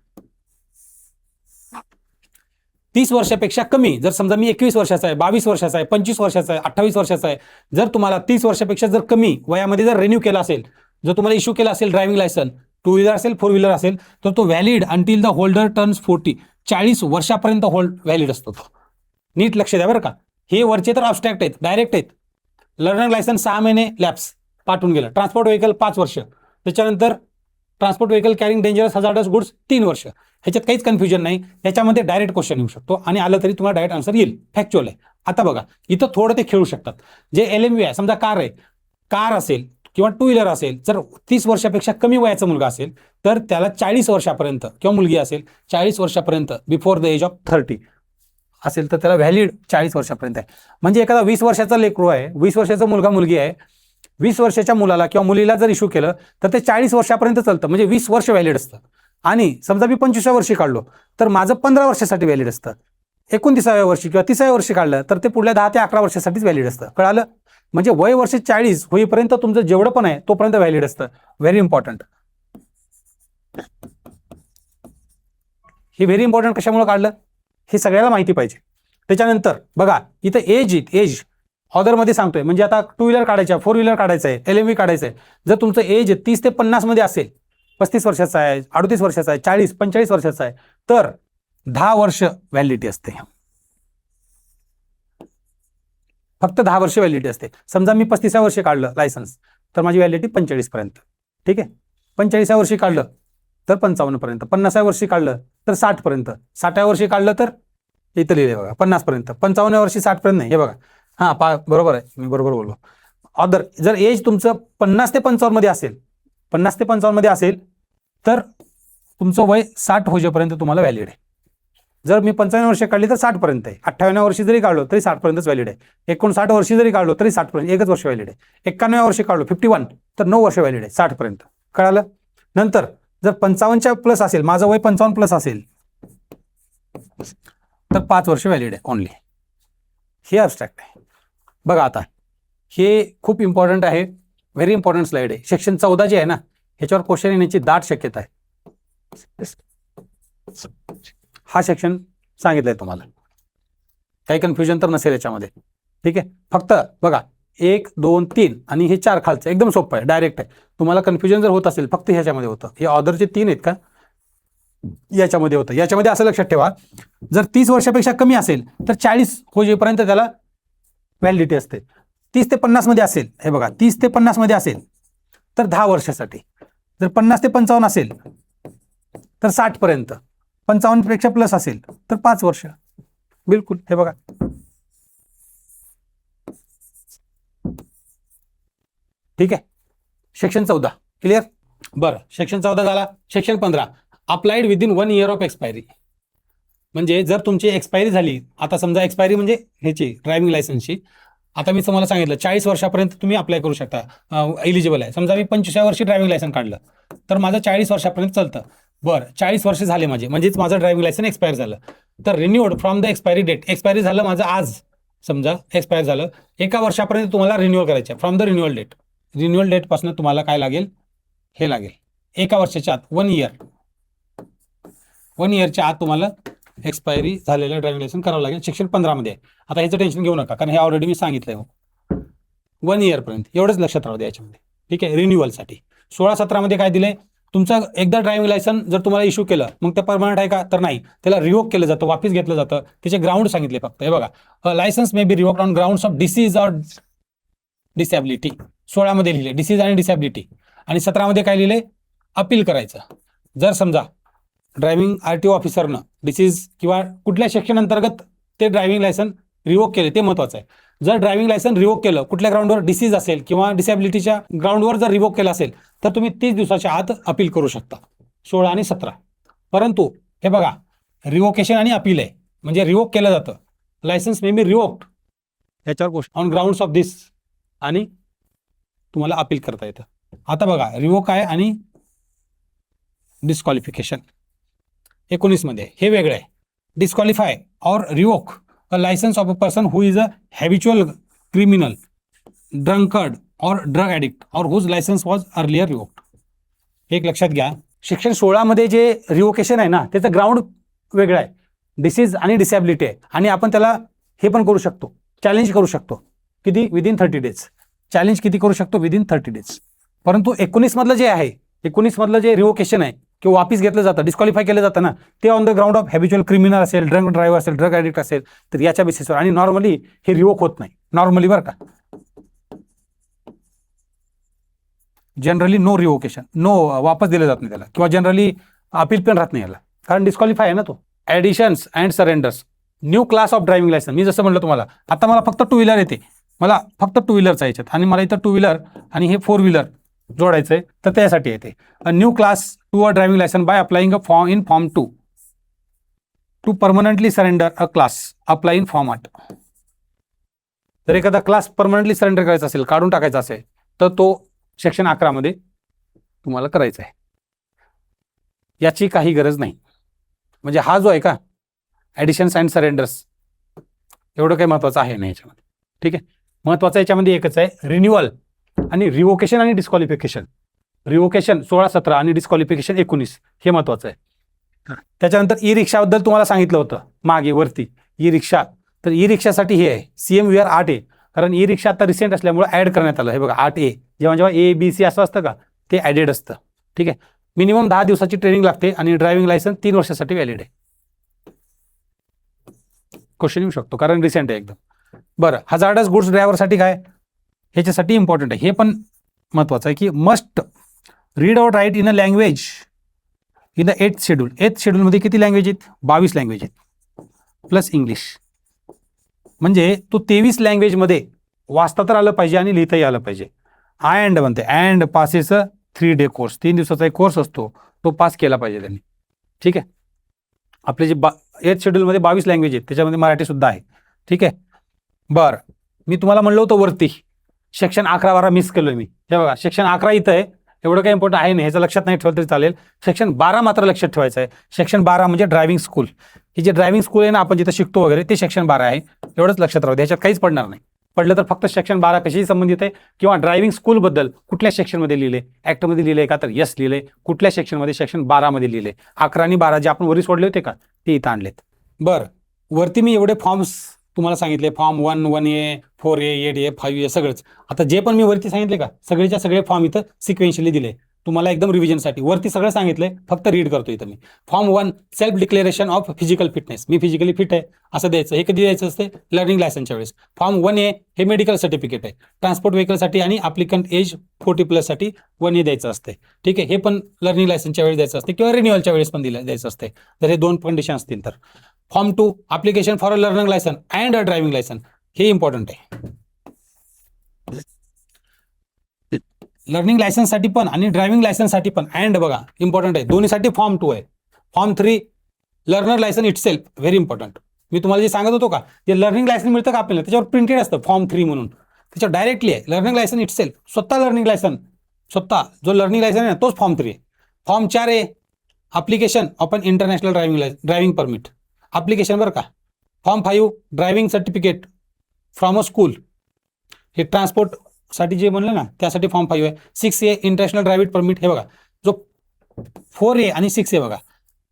30 वर्षापेक्षा कमी, जर समजा मी 21 वर्षाचा आहे, 22 वर्षाचा आहे, 25 वर्षाचा आहे, 28 वर्षाचा आहे, जर तुम्हाला 30 वर्षापेक्षा जर कमी वयामध्ये जर रिन्यू केला असेल, जर तुम्हाला इश्यू केला असेल ड्रायव्हिंग लायसन, 2 व्हीलर असेल 4 व्हीलर असेल, तर तो valid until the holder turns 40. 40 वर्षापर्यंत व्हॅलिड असतो तो. नीट लक्ष द्या बरं का, हे वरचे तर अब्स्ट्रॅक्ट आहेत, डायरेक्ट आहेत. लर्नर लायसन्स 6 महिने लॅप्स पाठवून गेलं. ट्रान्सपोर्ट व्हेकल 5 वर्ष, त्याच्यानंतर transport vehicle carrying dangerous hazardous goods 3 वर्ष. ह्याच्यात काहीच कन्फ्युजन नाही, त्याच्यामध्ये डायरेक्ट क्वेश्चन येऊ शकतो आणि आलं तरी तुम्हाला डायरेक्ट आन्सर येईल, फॅक्च्युअल आहे. आता बघा इथं थोडं ते खेळू शकतात. जे LMV आहे, समजा कार आहे, कार असेल किंवा टू व्हीलर असेल, जर 30 वर्षापेक्षा कमी वयाचा मुलगा असेल तर त्याला 40 वर्षापर्यंत किंवा मुलगी असेल 40 वर्षापर्यंत बिफोर द एज ऑफ 30 असेल तर त्याला व्हॅलिड 40 वर्षापर्यंत आहे. म्हणजे एखादा 20 वर्षाचा लेकरू आहे, 20 वर्षाचा मुलगा मुलगी आहे, 20 वर्षाच्या मुलाला किंवा मुलीला जर इश्यू केलं तर ते 40 वर्षापर्यंत चालतं, म्हणजे 20 वर्ष व्हॅलिड असतं. आणि समजा मी 25व्या वर्षी काढलो तर माझं 15 वर्षासाठी व्हॅलिड असतं. 29व्या वर्षी किंवा 30व्या वर्षी काढलं तर ते पुढल्या 10 ते 11 वर्षासाठीच व्हॅलिड असतं. कळालं? म्हणजे वय वर्ष 40 होईपर्यंत तुमचं जेवढं पण आहे तोपर्यंत व्हॅलिड असतं. Very important. हे व्हेरी इम्पॉर्टंट कशामुळे काढलं हे सगळ्याला माहिती पाहिजे. त्याच्यानंतर बघा इथं एज ऑदरमध्ये सांगतोय, म्हणजे आता टू व्हीलर काढायचं, 4 व्हीलर काढायचं आहे, LMV काढायचं आहे. जर तुमचं एज 30 ते 50 मध्ये असेल, 35 वर्षाचा आहे, 38 वर्षाचा आहे, 40, 45 वर्षाचा आहे, तर 10 वर्ष व्हॅलिडिटी असते. फक्त 10 वर्ष व्हॅलिडिटी असते. समजा मी 35व्या वर्षी काढलं लायसन्स तर माझी व्हॅलिडिटी 45 पर्यंत. ठीक आहे. 45व्या वर्षी काढलं तर 55 पर्यंत, 50व्या वर्षी काढलं तर 60 पर्यंत, 60व्या वर्षी काढलं तर इथं लिहिले बघा 50 पर्यंत, 55व्या वर्षी 60 पर्यंत नाही. हे बघा हां बरोबर आहे, मी बरोबर बोललो. ऑदर जर एज तुमचं 50 ते 55 मध्ये असेल, 50 ते 55 मध्ये असेल तर तुमचं वय 60 होईपर्यंत तुम्हाला व्हॅलिड आहे. जर मी 55 वर्ष काढली तर 60 पर्यंत आहे. 58व्या वर्षी जरी काढलो तरी 60 पर्यंतच व्हॅलिड आहे. 59 वर्षी जरी काढलो तरी 60 पर्यंत, एकच वर्ष व्हॅलिड आहे. 91व्या वर्षी काढलो 51 तर 9 वर्ष व्हॅलिड आहे 60 पर्यंत. कळालं? नंतर जर 55च्या प्लस असेल, माझं वय 55 प्लस असेल तर 5 वर्ष व्हॅलिड आहे ओनली. हे अब्स्ट्रॅक्ट आहे. बघा आता हे खूप इम्पॉर्टंट आहे, व्हेरी इम्पॉर्टंट स्लाइड आहे. सेक्शन 14 जे आहे ना ह्याच्यावर क्वेश्चन येण्याची दाट शक्यता आहे. हा सेक्शन सांगितलंय तुम्हाला, काही कन्फ्युजन तर नसेल याच्यामध्ये. ठीक आहे. फक्त बघा 1, 2, 3 आणि हे 4 खालचं एकदम सोपं आहे, डायरेक्ट आहे. तुम्हाला कन्फ्युजन जर होत असेल फक्त ह्याच्यामध्ये होतं, हे ऑर्डरचे 3 आहेत का याच्यामध्ये होतं. याच्यामध्ये असं लक्षात ठेवा, जर 30 वर्षापेक्षा कमी असेल तर 40 होईपर्यंत त्याला व्हॅलिडिटी असते. 30 ते 50 मध्ये असेल, हे बघा 30 ते 50 मध्ये असेल तर 10 वर्षासाठी. जर 50 ते 55 असेल तर 60 पर्यंत, 55 पेक्षा प्लस असेल तर 5 वर्ष. बिलकुल. हे बघा ठीक आहे. Section 14 clear. बरं, सेक्शन 14 झाला. Section 15 applied within 1 year of expiry. म्हणजे जर तुमची एक्सपायरी झाली, आता समजा एक्सपायरी म्हणजे ह्याची ड्रायव्हिंग लायसन्सची, आता मी तुम्हाला सांगितलं 40 वर्षापर्यंत तुम्ही अप्लाय करू शकता, एलिजिबल आहे. समजा मी 25व्या वर्षी ड्रायव्हिंग लायसन्स काढलं तर माझं 40 वर्षापर्यंत चालतं. बरं, 40 वर्ष झाले माझे, म्हणजेच माझं ड्रायव्हिंग लायसन्स एक्सपायर झालं. तर renewed from the expiry date, expiry झालं माझं आज, समजा एक्सपायर झालं, 1 वर्षापर्यंत तुम्हाला रिन्युअल करायचं आहे. From the renewal date, renewal डेटपासून तुम्हाला काय लागेल, हे लागेल 1 वर्षाच्या आत, 1 इयरच्या आत तुम्हाला एक्सपायरी झालेलं ड्रायव्हिंग लायसन्स करावं लागेल. सेक्शन 15 मध्ये. आता ह्याचं टेन्शन घेऊ नका, कारण हे ऑलरेडी मी सांगितलंय. 1 इयरपर्यंत एवढंच लक्षात राहू द्या याच्यामध्ये. ठीक आहे. रिन्युअलसाठी 16-17 मध्ये काय दिलंय, तुमचं एकदा ड्रायव्हिंग लायसन्स जर तुम्हाला इश्यू केलं मग ते परमनंट आहे का, तर नाही, त्याला रिवोक केलं जातं, वापस घेतलं जातं. त्याचे ग्राउंड सांगितले फक्त. हे बघा, licence may be revoked on grounds of disease or disability. 16 मध्ये लिहिले डिसीज आणि डिसॅबिलिटी, आणि 17 मध्ये काय लिहिले, अपील करायचं. जर समजा ड्रायव्हिंग RTO ऑफिसरनं डिसीज किंवा कुठल्या सेक्शन अंतर्गत ते ड्रायव्हिंग लायसन्स रिवोक केले, ते महत्वाचं आहे. जर ड्रायव्हिंग लायसन्स रिवोक केलं कुठल्या ग्राउंडवर, डिसीज असेल किंवा डिसॅबिलिटीच्या ग्राउंडवर जर रिवोक केलं असेल तर तुम्ही 30 दिवसाच्या आत अपील करू शकता. 16 आणि 17. परंतु हे बघा, रिवोकेशन आणि अपील आहे, म्हणजे रिवोक केलं जातं. लायसन्स मे बी रिवोक्ड याच्यावर गोष्ट ऑन ग्राउंड्स ऑफ दिस, आणि तुम्हाला अपील करता येतं. आता बघा, रिवोक आहे आणि डिस्क्वालिफिकेशन 19 मध्ये, हे वेगळं आहे. डिस्क्वालिफाय और revoke a licence of a person who is a habitual criminal, drunkard और ड्रग ॲडिक्ट और whose licence was earlier revoked. एक लक्षात घ्या, सेक्शन 16 मध्ये जे रिवोकेशन आहे ना, त्याचं ग्राउंड वेगळं आहे, डिसीज आणि डिसॅबिलिटी आहे. आणि आपण त्याला हे पण करू शकतो, चॅलेंज करू शकतो. किती? Within 30 days. चॅलेंज किती करू शकतो? Within 30 days. परंतु 19 मधलं जे आहे, 19 मधलं जे रिवोकेशन आहे किंवा वापिस घेतलं जातं, डिस्क्वालिफाय केलं जातं ना, ते on the ground of habitual criminal असेल, ड्रंक ड्रायव्हर असेल, ड्रग ॲडिक्ट असेल, तर याच्या बेसिसवर. आणि नॉर्मली हे रिवोक होत नाही, नॉर्मली बरं का, जनरली नो रिवोकेशन, नो वापस दिलं जात नाही त्याला, किंवा जनरली अपील पण राहत नाही याला, कारण डिस्क्वालिफाय आहे ना तो. Additions and surrenders, new class of driving licence. मी जसं म्हटलं तुम्हाला, आता मला फक्त टू व्हीलर येते, मला फक्त टू व्हीलरचा याच्यात, आणि मला इथं टू व्हीलर आणि हे फोर व्हीलर जोडायचं आहे, तर त्यासाठी येते a new class to a driving licence by applying a form in form 2 to permanently surrender a class apply in form 8. जर एखादा क्लास परमनंटली सरेंडर करायचा असेल, काढून टाकायचा असेल, तर तो सेक्शन 11 मध्ये तुम्हाला करायचा आहे. याची काही गरज नाही. म्हणजे हा जो आहे का ॲडिशन्स अँड सरेंडर्स, एवढं काही महत्त्वाचं आहे नाही याच्यामध्ये. ठीक आहे, महत्त्वाचं याच्यामध्ये एकच आहे, रिन्युअल आणि रिवोकेशन आणि डिस्क्वालिफिकेशन. रिवोकेशन 16-17 आणि डिस्क्वालिफिकेशन 19, हे महत्त्वाचं आहे. त्याच्यानंतर ई रिक्षाबद्दल तुम्हाला सांगितलं होतं मागे वरती, ई रिक्षा. तर ई रिक्षासाठी हे आहे CMVR 8A, कारण ई रिक्षा आता रिसेंट असल्यामुळे ॲड करण्यात आलं. हे बघा 8A, जेव्हा A, B, C असं असतं का, ते ॲडेड असतं. ठीक आहे, मिनिमम 10 दिवसाची ट्रेनिंग लागते आणि ड्रायव्हिंग लायसन्स 3 वर्षासाठी व्हॅलिड आहे. क्वेश्चन येऊ शकतो कारण रिसेंट आहे एकदम. बरं, हजार्डस गुड्स ड्रायव्हरसाठी काय, ह्याच्यासाठी इम्पॉर्टंट आहे, हे पण महत्त्वाचं आहे की must read out write in a language in the 8th schedule. 8th शेड्यूलमध्ये किती लँग्वेज आहेत, 22 लँग्वेज आहेत प्लस इंग्लिश. म्हणजे तो 23 लँग्वेजमध्ये वाचता तर आलं पाहिजे आणि लिहिताही आलं पाहिजे. अँड म्हणते, and passes a 3 day course, 3 दिवसाचा एक कोर्स असतो, तो पास केला पाहिजे त्यांनी. ठीक आहे, आपले जे 8th शेड्यूलमध्ये 22 लँग्वेज आहेत, त्याच्यामध्ये मराठी सुद्धा आहे. ठीक आहे, बरं, मी तुम्हाला म्हणलं होतं वरती सेक्शन 11-12 मिस केलोय मी. हे बघा, सेक्शन 11 इथं आहे, एवढं काही इम्पॉर्टंट आहे नाही, ह्याचं लक्षात नाही ठेवलं तरी चालेल. सेक्शन 12 मात्र लक्षात ठेवायचं आहे. सेक्शन 12 म्हणजे ड्रायव्हिंग स्कूल. ही जे ड्रायव्हिंग स्कूल आहे ना, आपण जिथं शिकतो वगैरे, ते सेक्शन 12 आहे. एवढंच लक्षात राहू, ह्याच्यात काहीच पडणार नाही. पडलं तर फक्त सेक्शन 12 कशाशी संबंधित आहे, किंवा ड्रायव्हिंग स्कूलबद्दल कुठल्या सेक्शनमध्ये लिहिले, ॲक्टमध्ये लिहिले का, तर यस लिहिले. कुठल्या सेक्शनमध्ये, सेक्शन 12 मध्ये लिहिले. 11 आणि 12 जे आपण वरी सोडले होते का, ते इथं आणलेत. बरं, वरती मी एवढे फॉर्म्स तुम्हाला सांगितले, form 1, 1A, 4A, 8A, 5A, सगळंच. आता जे पण मी वरती सांगितले का, सगळेच्या सगळे फॉर्म इथं सिक्वेन्शियली दिले तुम्हाला एकदम रिव्हिजनसाठी. वरती सगळं सांगितलंय, फक्त रीड करतो इथं मी. Form 1, self declaration of physical fitness, मी फिजिकली फिट आहे असं द्यायचं. हे कधी द्यायचं असते, लर्निंग लायसन्सच्या वेळेस. फॉर्म 1A हे मेडिकल सर्टिफिकेट आहे, ट्रान्सपोर्ट व्हेकलसाठी आणि ॲप्लिकंट एज 40+ साठी 1A द्यायचं असते. ठीक आहे, हे पण लर्निंग लायसन्सच्या वेळेस द्यायचं असते, किंवा रिन्युअलच्या वेळेस पण द्यायचं असते, जर हे 2 कंडिशन असतील तर. Form 2, application for a learning licence and a driving licence, हे इम्पॉर्टंट आहे. लर्निंग लायसन्ससाठी पण आणि ड्रायव्हिंग लायसन्ससाठी पण अँड बघा इम्पॉर्टंट आहे, दोन्हीसाठी फॉर्म 2 आहे. Form 3, learner licence itself, very important. मी तुम्हाला जे सांगत होतो का, ते लर्निंग लायसन मिळतं का आपल्याला, त्याच्यावर प्रिंटेड असतं फॉर्म 3 म्हणून, त्याच्यावर डायरेक्टली आहे लर्निंग लायसन इटसेल्फ. स्वतः लर्निंग लायसन, स्वतः जो लर्निंग लायसन आहे ना, तोच फॉर्म 3 आहे. फॉर्म 4 आहे, application of an international driving permit, application बरं का. Form 5, driving certificate from a school, हे ट्रान्सपोर्ट साठी जे म्हणलं ना, त्यासाठी फॉर्म 5 आहे. 6A, international driving permit. हे बघा, जो 4A आणि 6A बघा,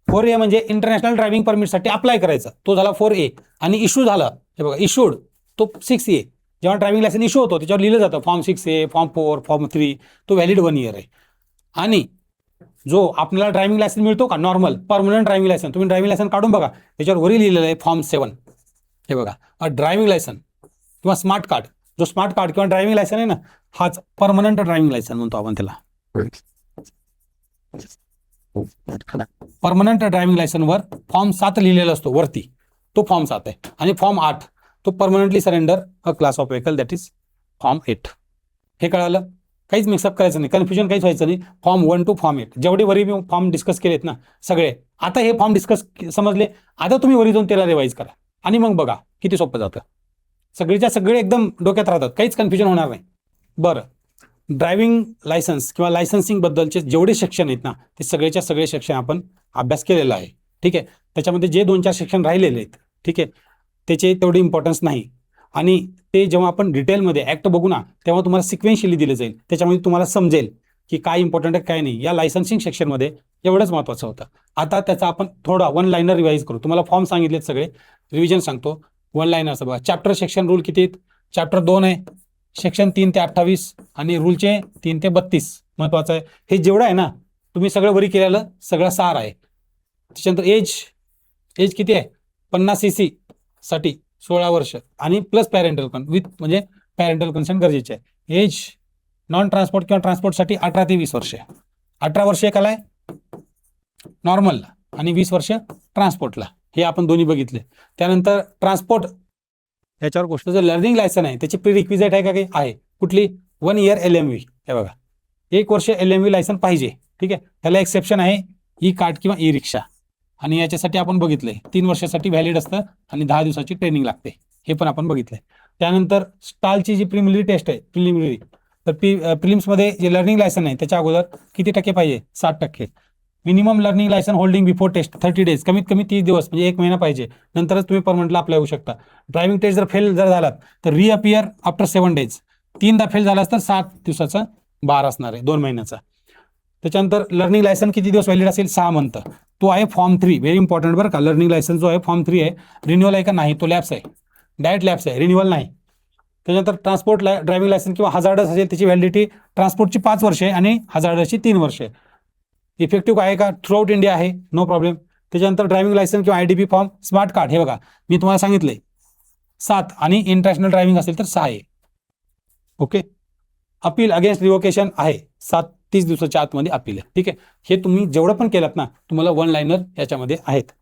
4A म्हणजे इंटरनॅशनल ड्रायव्हिंग परमिटसाठी अप्लाय करायचा, तो झाला 4A. आणि इश्यू झाला, हे बघा इश्यूड, तो 6A. जेव्हा ड्रायव्हिंग लायसन इश्यू होतो, त्याच्यावर लिहिलं जातं फॉर्म 6A, फॉर्म 4, फॉर्म 3, तो व्हॅलिड 1 इयर आहे. आणि जो आपल्याला ड्रायव्हिंग लायसन मिळतो का, नॉर्मल परमनंट ड्रायव्हिंग लायसन, तुम्ही ड्रायव्हिंग लायसन काढून बघा, त्याच्यावर वरी लिहिलेलं आहे फॉर्म 7. हे बघा, अ ड्रायव्हिंग लायसन किंवा स्मार्ट कार्ड, जो स्मार्ट कार्ड किंवा ड्रायव्हिंग लायसन आहे ना, हाच परमनंट ड्रायव्हिंग लायसन म्हणतो आपण त्याला. परमनंट ड्रायव्हिंग लायसनवर फॉर्म 7 लिहिलेला असतो वरती, तो फॉर्म 7 आहे. आणि फॉर्म 8, तो permanently surrender a class of vehicle, that is form 8. हे कळालं, काहीच मिक्सअप करायचं नाही, कन्फ्युजन काहीच व्हायचं नाही. फॉर्म 1 to फॉर्म 8, जेवढे वरी मी फॉर्म डिस्कस केलेत ना सगळे, आता हे फॉर्म डिस्कस समजले, आता तुम्ही वरी जाऊन त्याला रिवाईज करा आणि मग बघा किती सोपं जातं. सगळीच्या सगळे एकदम डोक्यात राहतात, काहीच कन्फ्युजन होणार नाही. बरं, ड्रायव्हिंग लायसन्स किंवा लायसन्सिंग बद्दलचे जेवढे सेक्शन आहेत ना, ते सगळेच्या सगळे सेक्शन आपण अभ्यास केलेला आहे. ठीक आहे, त्याच्यामध्ये जे 2-4 सेक्शन राहिलेले आहेत, ठीक आहे, त्याचे तेवढे इम्पॉर्टन्स नाही. आणि ते जेव्हा आपण डिटेलमध्ये ॲक्ट बघू ना, तेव्हा तुम्हाला सिक्वेन्शियली दिले जाईल, त्याच्यामध्ये तुम्हाला समजेल की काय इम्पॉर्टंट आहे काय नाही. या लायसन्सिंग सेक्शनमध्ये एवढंच महत्त्वाचं होतं. आता त्याचा आपण थोडा 1 लाईनर रिवाईज करू. तुम्हाला फॉर्म सांगितलेत सगळे, रिव्हिजन सांगतो. 1 लाईनरचं बघा, चॅप्टर सेक्शन रूल किती आहेत, चॅप्टर 2 आहे, सेक्शन 3 ते 28 आणि रूलचे 3 ते 32 महत्त्वाचं आहे. हे जेवढं आहे ना, तुम्ही सगळं वरी केलेलं सगळं सार आहे. त्याच्यानंतर एज किती आहे 50 cc साठी 16 वर्ष आणि प्लस पॅरेंटल विथ म्हणजे पॅरेंटल कन्सेंट गरजेचे आहे. एज नॉन ट्रान्सपोर्ट किंवा ट्रान्सपोर्टसाठी 18 ते 20 वर्ष. 18 वर्ष एकाला आहे नॉर्मलला आणि 20 वर्ष ट्रान्सपोर्टला. हे आपण दोन्ही बघितले. त्यानंतर ट्रान्सपोर्ट याच्यावर गोष्ट जर लर्निंग लायसन आहे त्याची प्रिरिक्विजिट आहे का काही आहे कुठली 1 year LMV. हे बघा 1 वर्ष LMV लायसन पाहिजे. ठीक आहे. त्याला एक्सेप्शन आहे ई कार्ड किंवा ई रिक्षा आणि याच्यासाठी आपण बघितलंय 3 वर्षासाठी व्हॅलिड असतं आणि 10 दिवसाची ट्रेनिंग लागते. हे पण आपण बघितलंय. त्यानंतर स्टालची जी प्रिलिमिनरी टेस्ट आहे प्रिलिमिनरी तर प्रिलिम्समध्ये जे लर्निंग लायसन आहे त्याच्या अगोदर किती टक्के पाहिजे 60%. Minimum learning licence holding before test 30 days कमीत कमी 30 दिवस म्हणजे 1 महिना पाहिजे. नंतरच तुम्ही परमनंटला अप्लाय होऊ शकता. ड्रायव्हिंग टेस्ट जर फेल जर झालात तर रिअपियर आफ्टर 7 days. 3दा फेल झालास तर 7 दिवसाचा बार असणार आहे 2 महिन्याचा. त्याच्यानंतर लर्निंग लायसन किती दिवस व्हॅलिड असेल 6 month. तो आहे फॉर्म 3 व्हेरी इम्पॉर्टंट बरं का. लर्निंग लायसन जो आहे फॉर्म 3 आहे रिन्युअल आहे का नाही तो लॅप्स आहे डायरेक्ट लॅप्स आहे रिन्युअल नाही. त्याच्यानंतर ट्रान्सपोर्ट ड्रायव्हिंग लायसन किंवा हजार्डस असेल त्याची व्हॅलिडिटी ट्रान्सपोर्टची 5 वर्ष आहे आणि हजार्डसची 3 वर्ष आहे. इफेक्टिव्ह आहे का थ्रू आउट इंडिया आहे नो प्रॉब्लेम. त्याच्यानंतर ड्रायव्हिंग लायसन किंवा IDP फॉर्म स्मार्ट कार्ड हे बघा मी तुम्हाला सांगितले 7 आणि इंटरनॅशनल ड्रायव्हिंग असेल तर 6 आहे. ओके. अपील अगेन्स्ट रिव्होकेशन आहे 30 दिवसाच्या आतमध्ये अपील आहे. ठीक आहे. हे तुम्ही जेवढं पण केलात ना तुम्हाला 1 liner याच्यामध्ये आहेत.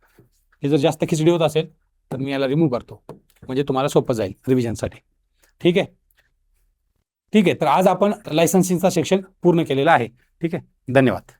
हे जर जास्त खिचडी होत असेल तर मी याला रिमूव्ह करतो म्हणजे तुम्हाला सोपं जाईल रिव्हिजनसाठी. ठीक आहे. ठीक आहे. तर आज आपण लायसन्सिंगचा सेक्शन पूर्ण केलेला आहे. ठीक आहे. धन्यवाद.